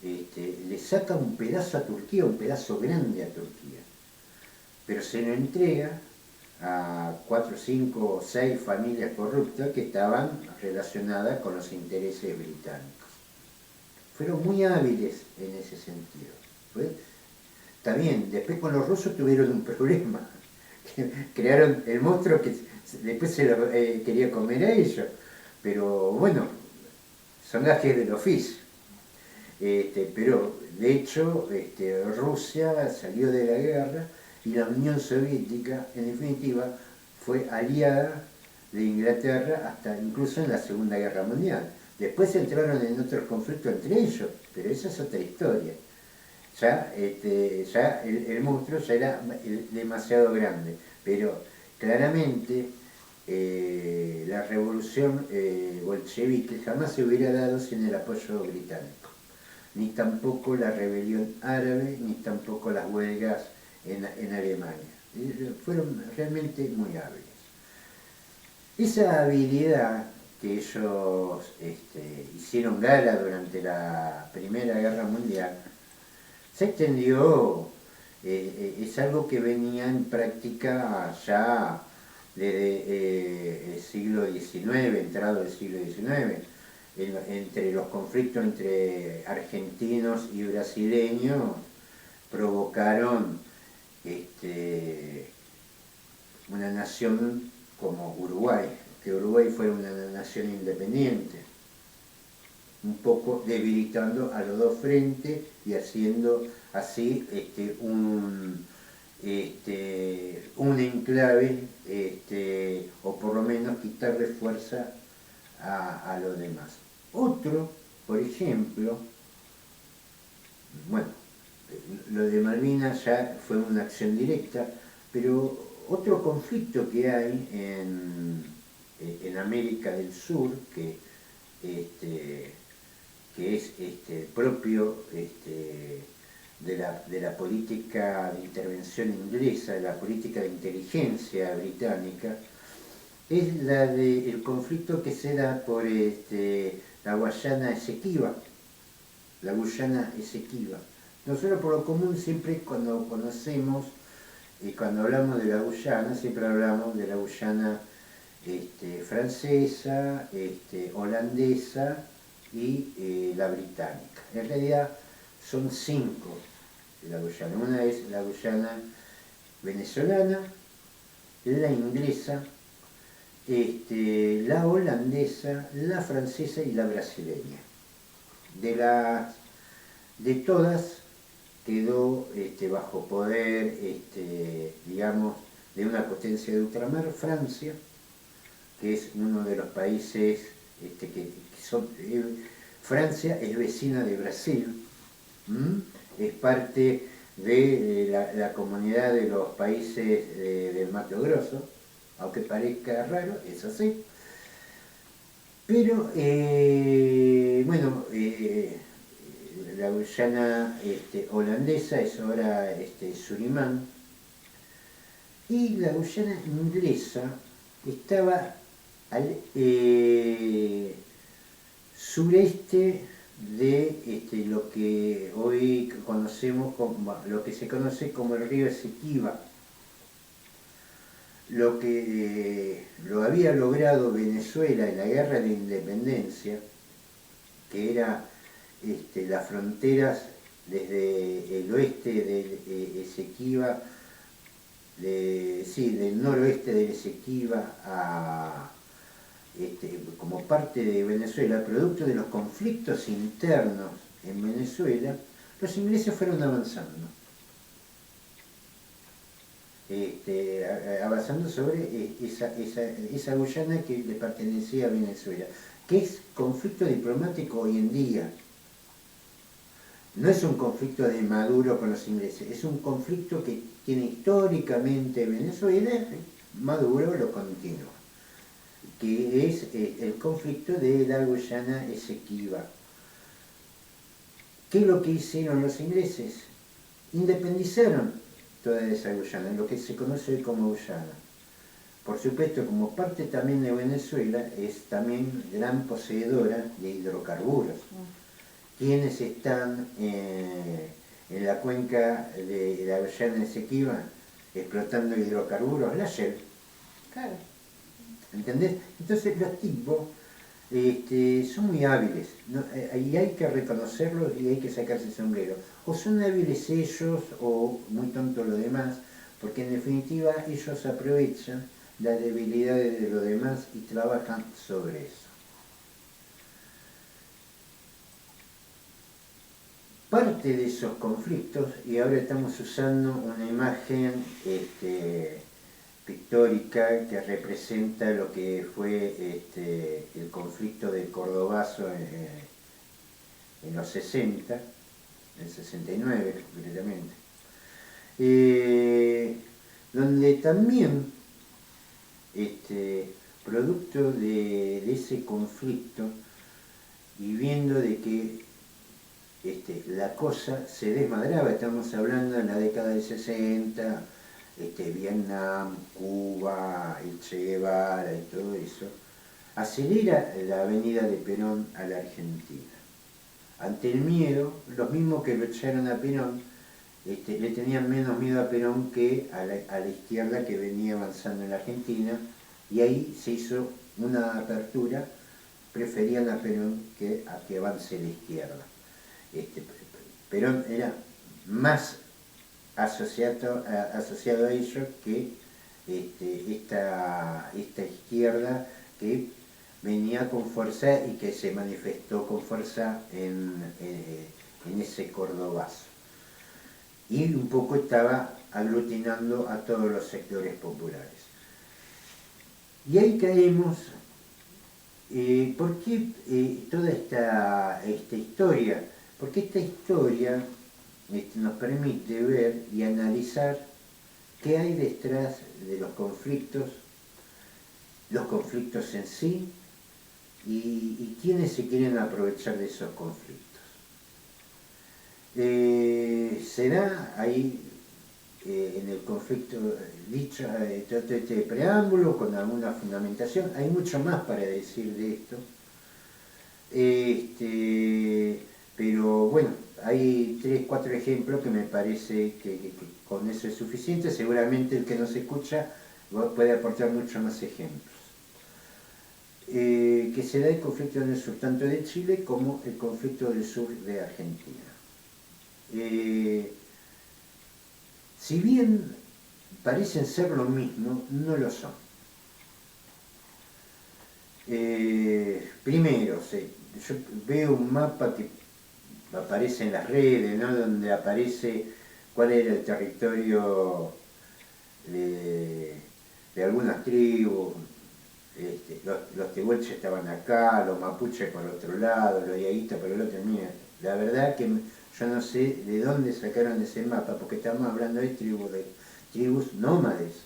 Le saca un pedazo a Turquía, un pedazo grande a Turquía, pero se lo entrega a 4, 5 o 6 familias corruptas que estaban relacionadas con los intereses británicos. Fueron muy hábiles en ese sentido. ¿Pues? Está bien, después con los rusos tuvieron un problema. Crearon el monstruo que después se lo quería comer a ellos. Pero bueno, son gajes del oficio. Pero de hecho Rusia salió de la guerra y la Unión Soviética, en definitiva, fue aliada de Inglaterra hasta incluso en la Segunda Guerra Mundial. Después entraron en otros conflictos entre ellos, pero esa es otra historia. Ya, el monstruo ya era demasiado grande, pero claramente la revolución bolchevique jamás se hubiera dado sin el apoyo británico, ni tampoco la rebelión árabe, ni tampoco las huelgas en Alemania. Fueron realmente muy hábiles. Esa habilidad que ellos hicieron gala durante la Primera Guerra Mundial se extendió, es algo que venía en práctica ya desde el siglo XIX, entrado el siglo XIX, entre los conflictos entre argentinos y brasileños provocaron una nación como Uruguay, que Uruguay fuera una nación independiente, un poco debilitando a los dos frentes y haciendo así un enclave, o por lo menos quitarle fuerza a los demás. Otro, por ejemplo, bueno, lo de Malvinas ya fue una acción directa, pero otro conflicto que hay en América del Sur, que es propio de la política de intervención inglesa, de la política de inteligencia británica, es el conflicto que se da por la Guayana Esequiba. La Guyana Esequiba. Nosotros por lo común siempre cuando conocemos y cuando hablamos de la Guyana, siempre hablamos de la Guyana francesa, holandesa y la británica. En realidad son 5 de la Guyana. Una es la Guyana venezolana, la inglesa, la holandesa, la francesa y la brasileña. De todas quedó bajo poder, digamos, de una potencia de ultramar, Francia, que es uno de los países que son... Francia es vecina de Brasil, es parte de la comunidad de los países del Mato Grosso, aunque parezca raro, es así. Pero, bueno, la Guyana holandesa es ahora Surinam, y la Guyana inglesa estaba al sureste de lo que hoy conocemos como, lo que se conoce como el río Esequiba. Lo que lo había logrado Venezuela en la guerra de independencia, que era las fronteras desde el oeste del Esequiba, del noroeste del Esequiba como parte de Venezuela, producto de los conflictos internos en Venezuela, los ingleses fueron avanzando. Avanzando sobre esa Guyana que le pertenecía a Venezuela, que es conflicto diplomático hoy en día. No es un conflicto de Maduro con los ingleses, es un conflicto que tiene históricamente Venezuela, Maduro lo continúa, que es el conflicto de la Guyana Esequiba. ¿Qué es lo que hicieron los ingleses? Independizaron toda esa Guyana, lo que se conoce como Guyana. Por supuesto, como parte también de Venezuela, es también gran poseedora de hidrocarburos. ¿Quiénes están en la cuenca de la Guyana Esequiba explotando hidrocarburos? La Shell. Claro. ¿Entendés? Entonces los tipos son muy hábiles, ¿no? Y hay que reconocerlos y hay que sacarse el sombrero. O son hábiles ellos o muy tontos los demás, porque en definitiva ellos aprovechan las debilidades de los demás y trabajan sobre eso. Parte de esos conflictos, y ahora estamos usando una imagen pictórica que representa lo que fue el conflicto de Cordobazo en los 60, en 69 concretamente, donde también, producto de ese conflicto, y viendo de que la cosa se desmadraba, estamos hablando en la década del 60, Vietnam, Cuba, el Che Guevara y todo eso, acelera la venida de Perón a la Argentina. Ante el miedo, los mismos que lo echaron a Perón, le tenían menos miedo a Perón que a la izquierda que venía avanzando en la Argentina, y ahí se hizo una apertura, preferían a Perón que a que avance la izquierda. Perón era más asociado a ellos que esta izquierda que venía con fuerza y que se manifestó con fuerza en ese Cordobazo. Y un poco estaba aglutinando a todos los sectores populares. Y ahí caemos, ¿por qué toda esta historia? Porque esta historia nos permite ver y analizar qué hay detrás de los conflictos en sí, y quiénes se quieren aprovechar de esos conflictos. Se da ahí en el conflicto, dicho todo este preámbulo con alguna fundamentación, hay mucho más para decir de esto, pero bueno, hay 3, 4 ejemplos que me parece que con eso es suficiente. Seguramente el que nos escucha puede aportar muchos más ejemplos. Que se da el conflicto en el sur, tanto de Chile como el conflicto del sur de Argentina. Si bien parecen ser lo mismo, no lo son. Primero, yo veo un mapa que aparece en las redes, ¿no? Donde aparece cuál era el territorio de algunas tribus. Los tehuelches estaban acá, los mapuches por otro lado, los diaguitas por el otro. Mira, la verdad que yo no sé de dónde sacaron ese mapa, porque estamos hablando de tribus nómades.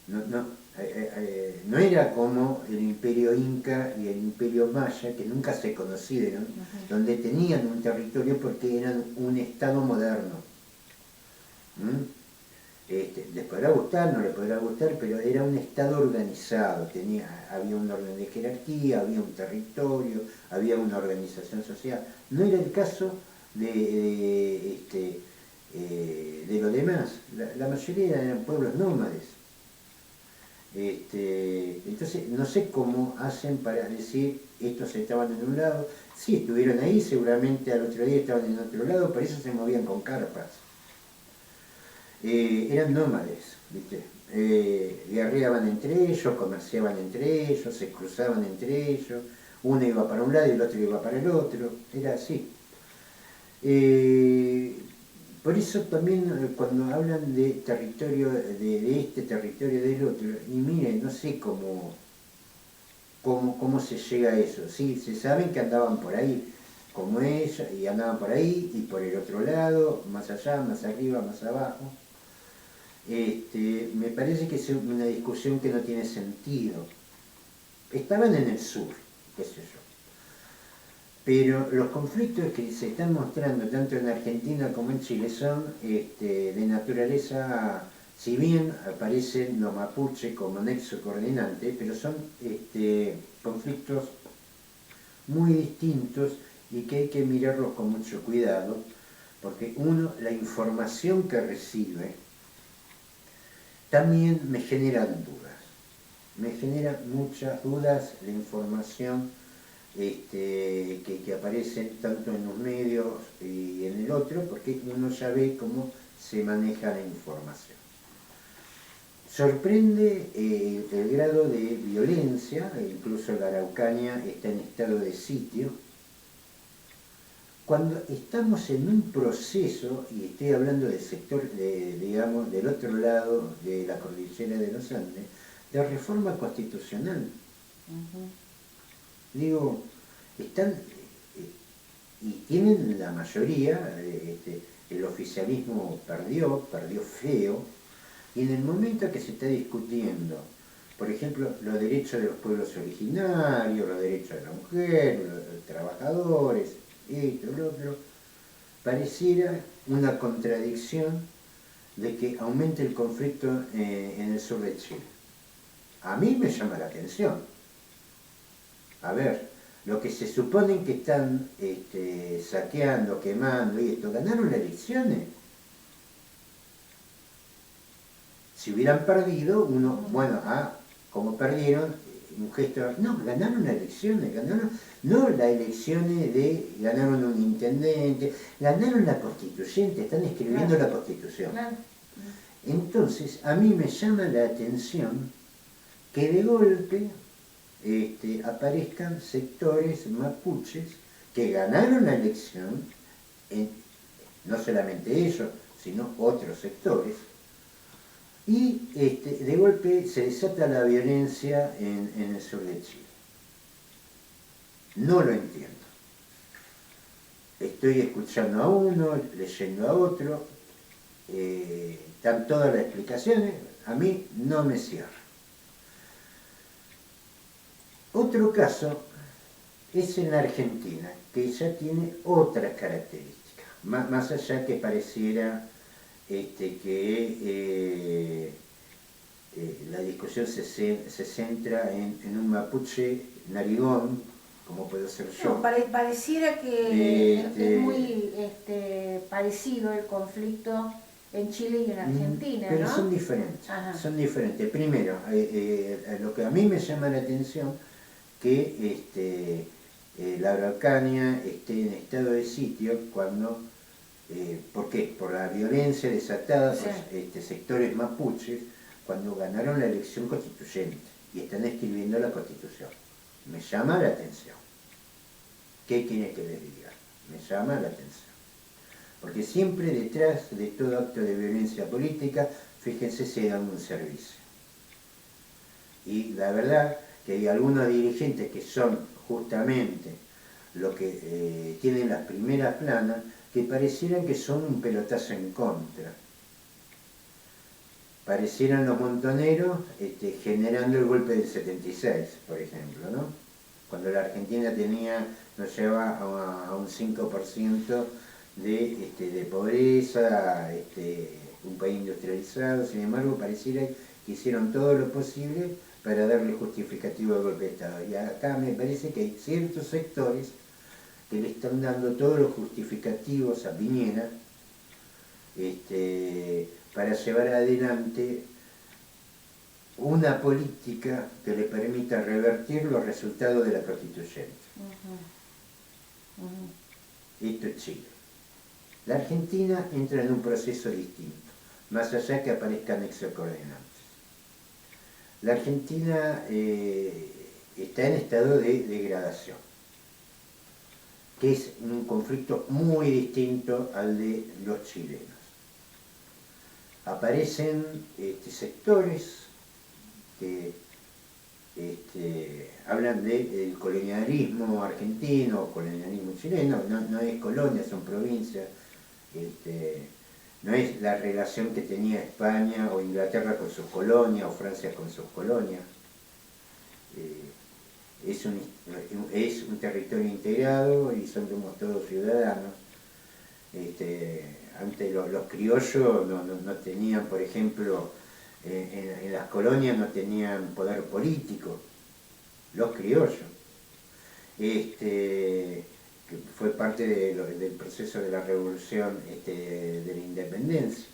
No era como el imperio inca y el imperio maya, que nunca se conocieron, donde tenían un territorio porque eran un estado moderno. les podrá gustar, no les podrá gustar, pero era un Estado organizado, había un orden de jerarquía, había un territorio, había una organización social. No era el caso de lo demás. La mayoría eran pueblos nómades. Entonces, no sé cómo hacen para decir estos estaban en un lado. Sí, estuvieron ahí, seguramente al otro día estaban en otro lado, por eso se movían con carpas. Eran nómades, ¿viste? Guerreaban entre ellos, comerciaban entre ellos, se cruzaban entre ellos, uno iba para un lado y el otro iba para el otro, era así. Por eso también cuando hablan de territorio, de este territorio del otro, y miren, no sé cómo se llega a eso. Sí, se saben que andaban por ahí, como ella, y andaban por ahí, y por el otro lado, más allá, más arriba, más abajo. Me parece que es una discusión que no tiene sentido. Estaban en el sur, qué sé yo. Pero los conflictos que se están mostrando tanto en Argentina como en Chile son de naturaleza, si bien aparecen los mapuches como nexo coordinante, pero son conflictos muy distintos y que hay que mirarlos con mucho cuidado, porque uno, la información que recibe, también me generan dudas. Me genera muchas dudas la información que aparece tanto en los medios y en el otro, porque uno ya ve cómo se maneja la información. Sorprende el grado de violencia, incluso la Araucanía está en estado de sitio, cuando estamos en un proceso, y estoy hablando del sector, digamos, del otro lado de la cordillera de los Andes, de reforma constitucional. Digo, están, y tienen la mayoría, el oficialismo perdió feo, y en el momento que se está discutiendo, por ejemplo, los derechos de los pueblos originarios, los derechos de la mujer, los trabajadores, esto, lo otro, pareciera una contradicción de que aumente el conflicto en el sur de Chile. A mí me llama la atención. A ver, lo que se suponen que están saqueando, quemando y esto, ganaron las elecciones. Si hubieran perdido, uno, bueno, como perdieron, un gesto, no, ganaron las elecciones, no las elecciones ganaron un intendente, ganaron la constituyente, están escribiendo la constitución. Claro. Entonces, a mí me llama la atención que de golpe aparezcan sectores mapuches que ganaron la elección, no solamente ellos, sino otros sectores, y de golpe se desata la violencia en el sur de Chile. No lo entiendo. Estoy escuchando a uno, leyendo a otro, están todas las explicaciones, a mí no me cierra. Otro caso es en la Argentina, que ya tiene otras características, más allá que pareciera que la discusión se centra en un mapuche narigón, como puedo ser yo. No, pareciera que es muy parecido el conflicto en Chile y en Argentina, pero ¿no? Son diferentes, son diferentes. Primero, lo que a mí me llama la atención, que la Araucanía esté en estado de sitio cuando, ¿por qué? Por la violencia desatada por sectores mapuches cuando ganaron la elección constituyente y están escribiendo la Constitución. Me llama la atención. ¿Qué quiere que les diga? Me llama la atención. Porque siempre detrás de todo acto de violencia política, fíjense, se da un servicio. Y la verdad que hay algunos dirigentes que son justamente los que tienen las primeras planas, que parecieran que son un pelotazo en contra. Parecieran los montoneros generando el golpe del 76, por ejemplo, ¿no? Cuando la Argentina nos lleva a un 5% de pobreza, un país industrializado, sin embargo pareciera que hicieron todo lo posible para darle justificativo al golpe de Estado. Y acá me parece que hay ciertos sectores que le están dando todos los justificativos a Piñera para llevar adelante una política que le permita revertir los resultados de la constituyente. Esto es Chile. La Argentina entra en un proceso distinto, más allá que aparezcan exocoordinantes. La Argentina está en estado de degradación, que es un conflicto muy distinto al de los chilenos. Aparecen sectores que hablan del colonialismo argentino o colonialismo chileno, no es colonia, son provincias, no es la relación que tenía España o Inglaterra con sus colonias o Francia con sus colonias. Es un territorio integrado y somos todos ciudadanos. Antes los criollos no tenían, por ejemplo, en las colonias no tenían poder político, los criollos, que fue parte del proceso de la revolución de la independencia.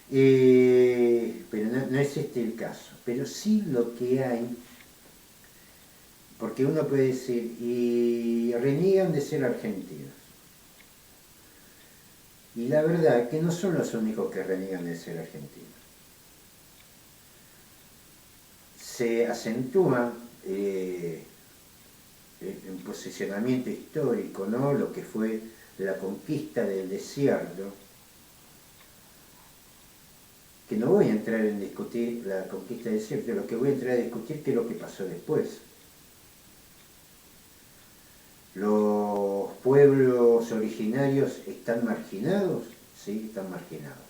Pero no es este el caso, pero sí lo que hay, porque uno puede decir, y reniegan de ser argentinos. Y la verdad es que no son los únicos que reniegan de ser argentinos. Se acentúa en posicionamiento histórico, ¿no? Lo que fue la conquista del desierto, que no voy a entrar en discutir la conquista del desierto, lo que voy a entrar a discutir qué es lo que pasó después. ¿Los pueblos originarios están marginados? Sí, están marginados.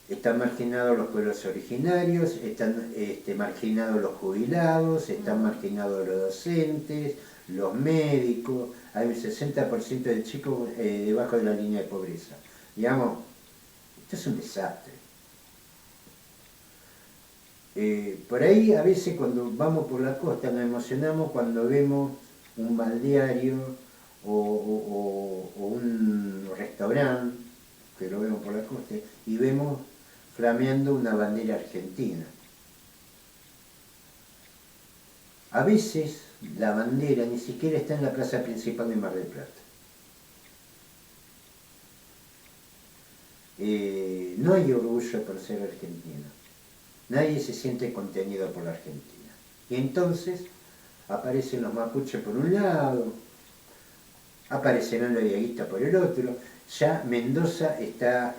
Están marginados los pueblos originarios, están marginados los jubilados, están marginados los docentes, los médicos, hay un 60% de chicos debajo de la línea de pobreza. Digamos, esto es un desastre. Por ahí a veces cuando vamos por la costa nos emocionamos cuando vemos un balneario o un restaurante, que lo vemos por la costa, y vemos flameando una bandera argentina. A veces la bandera ni siquiera está en la plaza principal de Mar del Plata. No hay orgullo por ser argentino. Nadie se siente contenido por la Argentina. Y entonces aparecen los mapuches por un lado, aparecerán los diaguistas por el otro. Ya Mendoza está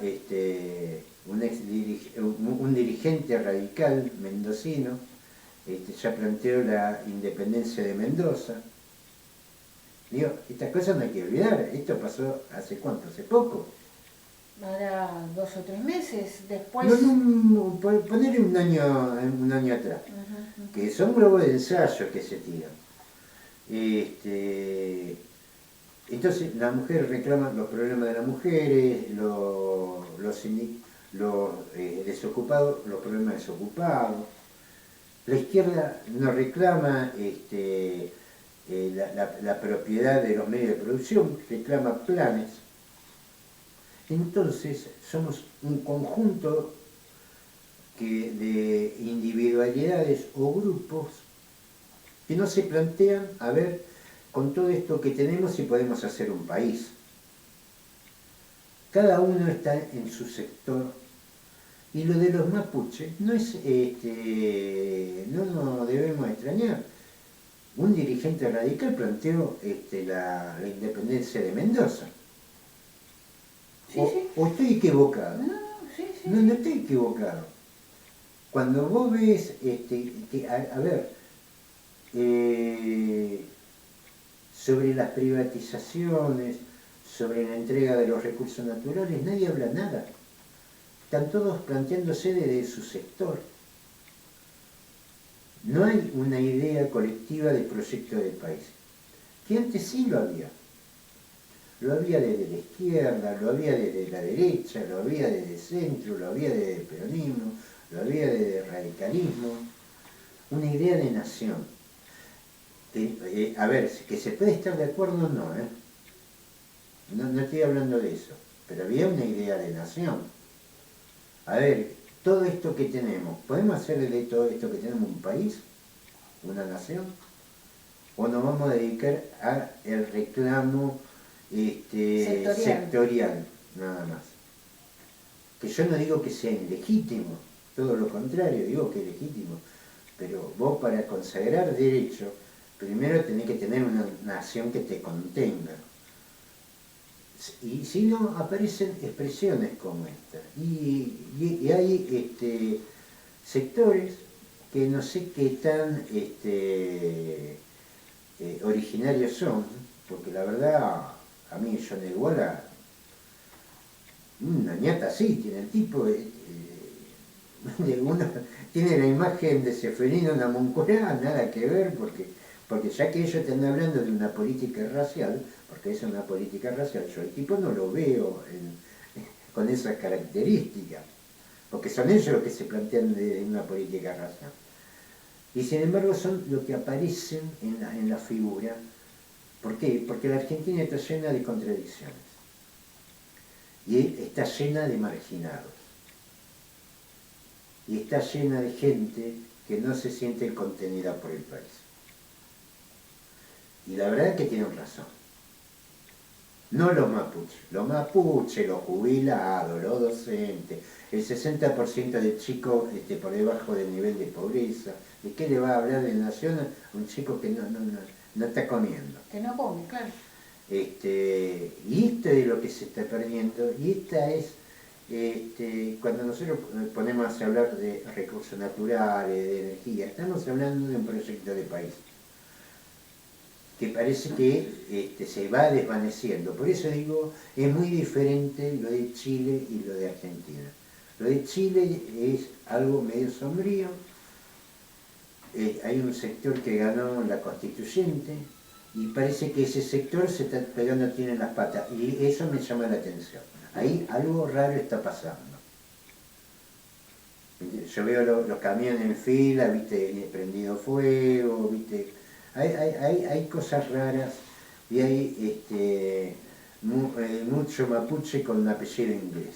un dirigente radical mendocino, ya planteó la independencia de Mendoza. Digo, estas cosas no hay que olvidar. Esto pasó ¿hace cuánto? ¿Hace poco? Ahora 2 o 3 meses después. Poner un año atrás, que son globos de ensayo que se tiran. Entonces la mujer reclama los problemas de las mujeres, los desocupados, los problemas desocupados. La izquierda no reclama la propiedad de los medios de producción, reclama planes. Entonces somos un conjunto de individualidades o grupos que no se plantean, a ver, con todo esto que tenemos si podemos hacer un país. Cada uno está en su sector. Y lo de los mapuches no es, no nos debemos extrañar. Un dirigente radical planteó la independencia de Mendoza. Sí, sí. ¿O estoy equivocado? Sí. No estoy equivocado. Cuando vos ves, sobre las privatizaciones, sobre la entrega de los recursos naturales, nadie habla nada. Están todos planteándose desde su sector. No hay una idea colectiva de proyecto de país, que antes sí lo había. lo había desde la izquierda, lo había desde la derecha, lo había desde el centro, lo había desde el peronismo, lo había desde el radicalismo. Una idea de nación. A ver, que se puede estar de acuerdo o no, ¿eh? No estoy hablando de eso, pero había una idea de nación. A ver, todo esto que tenemos, ¿podemos hacer de todo esto que tenemos un país? ¿Una nación? ¿O nos vamos a dedicar al reclamo sectorial, nada más? Que yo no digo que sea ilegítimo, todo lo contrario, digo que es legítimo. Pero vos para consagrar derecho, primero tenés que tener una nación que te contenga. Y si no, aparecen expresiones como esta. Y hay sectores que no sé qué tan originarios son, porque la verdad, a mí John Iguala, una ñata así tiene el tipo, uno tiene la imagen de Seferino Namuncurá, nada que ver, porque ya que ellos están hablando de una política racial, porque es una política racial, yo el tipo no lo veo con esas características, porque son ellos los que se plantean de una política racial. Y sin embargo son los que aparecen en la figura. ¿Por qué? Porque la Argentina está llena de contradicciones y está llena de marginados. Y está llena de gente que no se siente contenida por el país. Y la verdad es que tienen razón. No los mapuches, los jubilados, los docentes, el 60% de chicos por debajo del nivel de pobreza. ¿De qué le va a hablar de nación a un chico que no está comiendo? Que no come, claro. Y esto es lo que se está perdiendo, y esta es, cuando nosotros ponemos a hablar de recursos naturales, de energía, estamos hablando de un proyecto de país que parece que se va desvaneciendo. Por eso digo, es muy diferente lo de Chile y lo de Argentina. Lo de Chile es algo medio sombrío. Hay un sector que ganó la constituyente y parece que ese sector se está pegando tiro en las patas, y eso me llama la atención. Ahí algo raro está pasando. Yo veo los camiones en fila, viste, prendido fuego, viste. Hay cosas raras y hay mucho mapuche con un apellido inglés,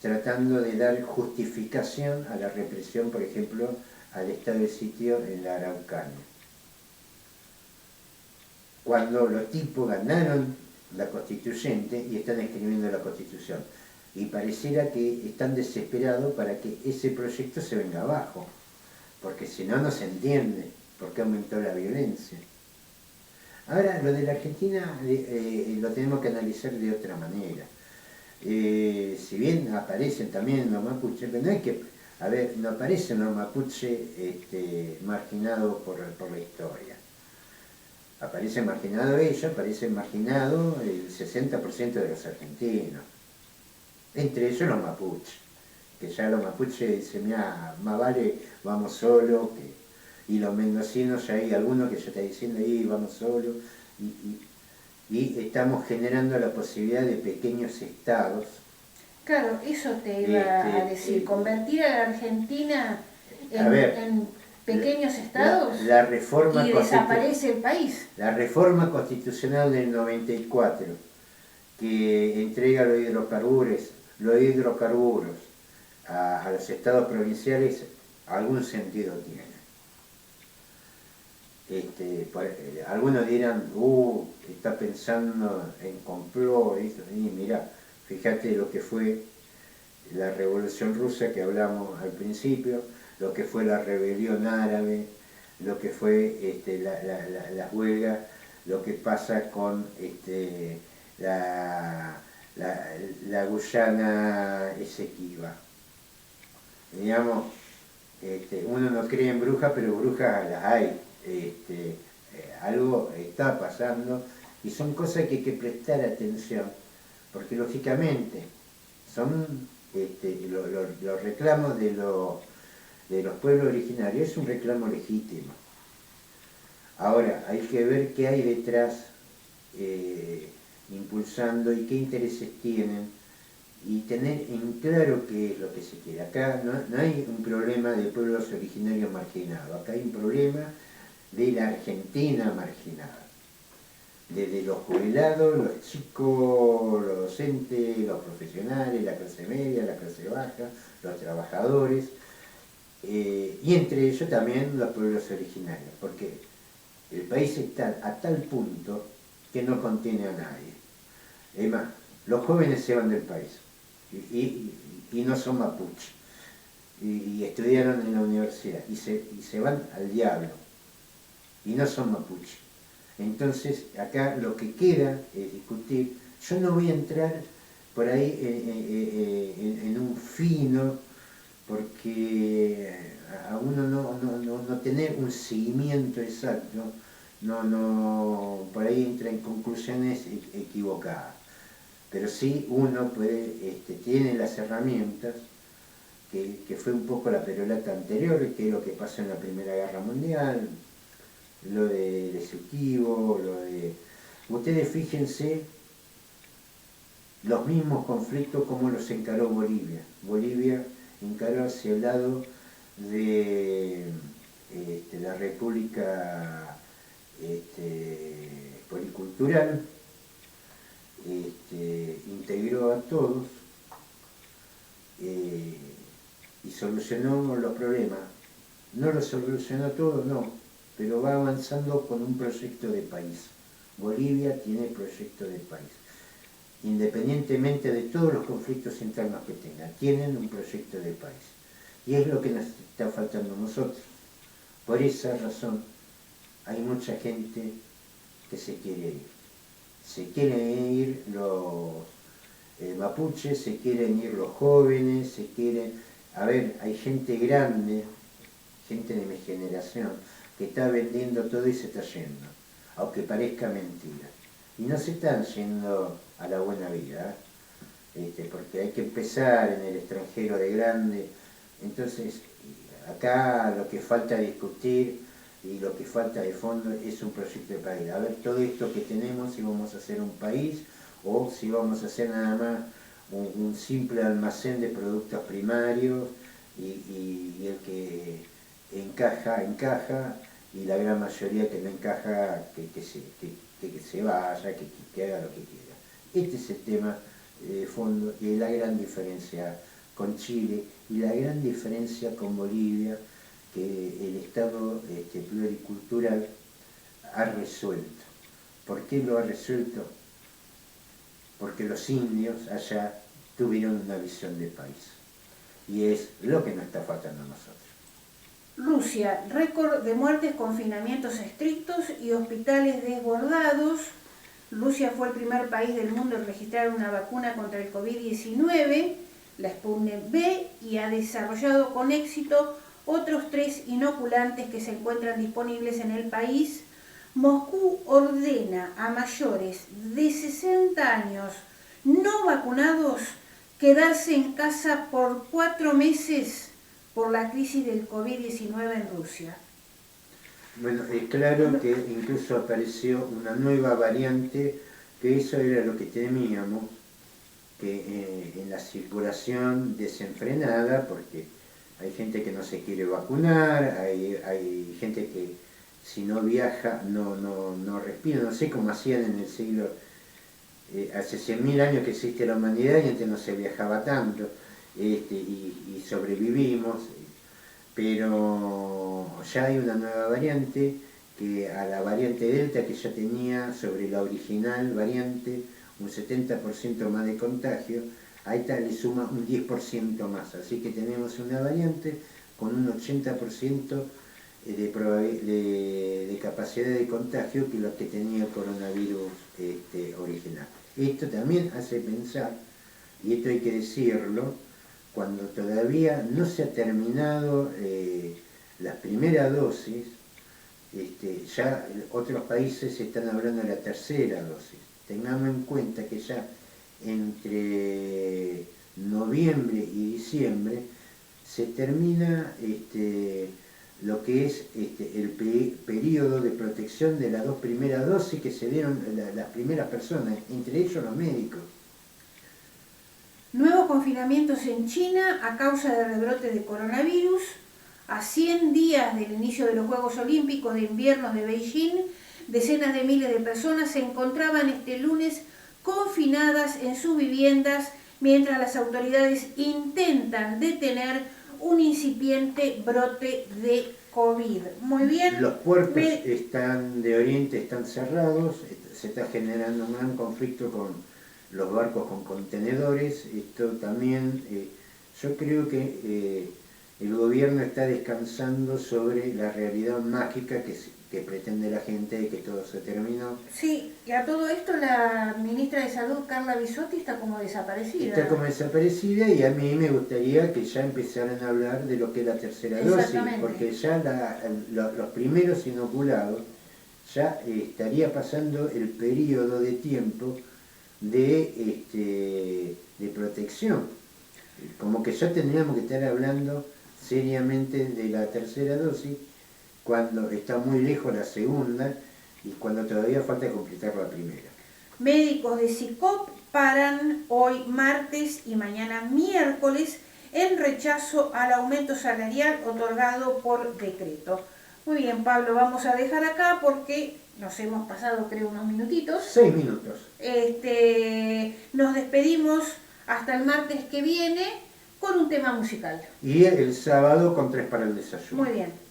tratando de dar justificación a la represión, por ejemplo, al estado de sitio en la Araucanía. Cuando los tipos ganaron la constituyente y están escribiendo la constitución, y pareciera que están desesperados para que ese proyecto se venga abajo, porque si no, no se entiende por qué aumentó la violencia. Ahora, lo de la Argentina lo tenemos que analizar de otra manera. Si bien aparecen también los mapuches, pero no hay que, a ver, no aparecen los mapuches marginados por la historia. Aparecen marginados ellos, aparecen marginados el 60% de los argentinos. Entre ellos los mapuches, que ya los mapuches dicen, mira, más vale vamos solos, y los mendocinos ya hay algunos que ya están diciendo, vamos solos, y estamos generando la posibilidad de pequeños estados. Claro, eso te iba a decir, convertir a la Argentina en pequeños estados la reforma y desaparece el país. La reforma constitucional del 94, que entrega los hidrocarburos a los estados provinciales, algún sentido tiene. Algunos dirán, está pensando en complot, y mirá, fíjate lo que fue la Revolución Rusa que hablamos al principio, lo que fue la rebelión árabe, lo que fue la huelga, lo que pasa con la Guyana Esequiba. Digamos, uno no cree en brujas, pero brujas las hay. Algo está pasando y son cosas que hay que prestar atención, porque lógicamente son los reclamos de los pueblos originarios, es un reclamo legítimo. Ahora, hay que ver qué hay detrás impulsando y qué intereses tienen, y tener en claro qué es lo que se quiere. Acá no hay un problema de pueblos originarios marginados, acá hay un problema de la Argentina marginada. Desde los jubilados, los chicos, los docentes, los profesionales, la clase media, la clase baja, los trabajadores, y entre ellos también los pueblos originarios, porque el país está a tal punto que no contiene a nadie. Es más, los jóvenes se van del país y no son mapuches, y estudiaron en la universidad y se van al diablo y no son mapuches. Entonces acá lo que queda es discutir. Yo no voy a entrar por ahí en un fino, porque a uno no tener un seguimiento exacto, por ahí entra en conclusiones equivocadas. Pero sí uno puede, tiene las herramientas, que fue un poco la perolata anterior, que es lo que pasó en la Primera Guerra Mundial, lo del Esequibo, lo de... Ustedes fíjense los mismos conflictos como los encaró Bolivia. Bolivia encaró hacia el lado de la República Policultural, integró a todos y solucionó los problemas. No lo solucionó todo, no, pero va avanzando con un proyecto de país. Bolivia tiene proyecto de país. Independientemente de todos los conflictos internos que tengan, tienen un proyecto de país. Y es lo que nos está faltando a nosotros. Por esa razón hay mucha gente que se quiere ir. Se quieren ir los mapuches, se quieren ir los jóvenes, se quieren... A ver, hay gente grande, gente de mi generación, que está vendiendo todo y se está yendo, aunque parezca mentira. Y no se están yendo a la buena vida, porque hay que empezar en el extranjero de grande. Entonces, acá lo que falta discutir y lo que falta de fondo es un proyecto de país. A ver todo esto que tenemos, si vamos a hacer un país o si vamos a hacer nada más un simple almacén de productos primarios, y el que encaja, encaja, y la gran mayoría que no encaja, que se vaya, que haga lo que quiera. Este es el tema de fondo, y es la gran diferencia con Chile y la gran diferencia con Bolivia, que el Estado pluricultural ha resuelto. ¿Por qué lo ha resuelto? Porque los indios allá tuvieron una visión de país, y es lo que nos está faltando a nosotros. Rusia, récord de muertes, confinamientos estrictos y hospitales desbordados. Rusia fue el primer país del mundo en registrar una vacuna contra el COVID-19, la Sputnik V, y ha desarrollado con éxito otros 3 inoculantes que se encuentran disponibles en el país. Moscú ordena a mayores de 60 años no vacunados quedarse en casa por 4 meses por la crisis del COVID-19 en Rusia. Bueno, es claro que incluso apareció una nueva variante, que eso era lo que temíamos, que en la circulación desenfrenada, porque hay gente que no se quiere vacunar, hay gente que si no viaja no respira, no sé cómo hacían en el siglo, hace 100.000 años que existe la humanidad y antes no se viajaba tanto, y sobrevivimos, pero ya hay una nueva variante, que a la variante Delta, que ya tenía sobre la original variante un 70% más de contagio, a esta le suma un 10% más, así que tenemos una variante con un 80% de capacidad de contagio que lo que tenía el coronavirus original. Esto también hace pensar, y esto hay que decirlo, cuando todavía no se ha terminado las primeras dosis, ya otros países están hablando de la tercera dosis. Tengamos en cuenta que ya entre noviembre y diciembre se termina lo que es el periodo de protección de las 2 primeras dosis que se dieron las primeras personas, entre ellos los médicos. Nuevos confinamientos en China a causa del rebrote de coronavirus. A 100 días del inicio de los Juegos Olímpicos de Invierno de Beijing, decenas de miles de personas se encontraban este lunes confinadas en sus viviendas mientras las autoridades intentan detener un incipiente brote de COVID. Muy bien. Los puertos de Oriente están cerrados, se está generando un gran conflicto con los barcos con contenedores. Esto también, yo creo que el gobierno está descansando sobre la realidad mágica que pretende la gente de que todo se terminó. Sí, y a todo esto la ministra de Salud, Carla Bisotti, está como desaparecida. Está como desaparecida, y a mí me gustaría que ya empezaran a hablar de lo que es la tercera dosis, porque ya los primeros inoculados ya estaría pasando el periodo de tiempo de protección. Como que ya tendríamos que estar hablando seriamente de la tercera dosis cuando está muy lejos la segunda y cuando todavía falta completar la primera. Médicos de SICOP paran hoy martes y mañana miércoles en rechazo al aumento salarial otorgado por decreto. Muy bien, Pablo, vamos a dejar acá porque nos hemos pasado, creo, unos minutitos. 6 minutos. Nos despedimos hasta el martes que viene con un tema musical. Y el sábado con 3 para el desayuno. Muy bien.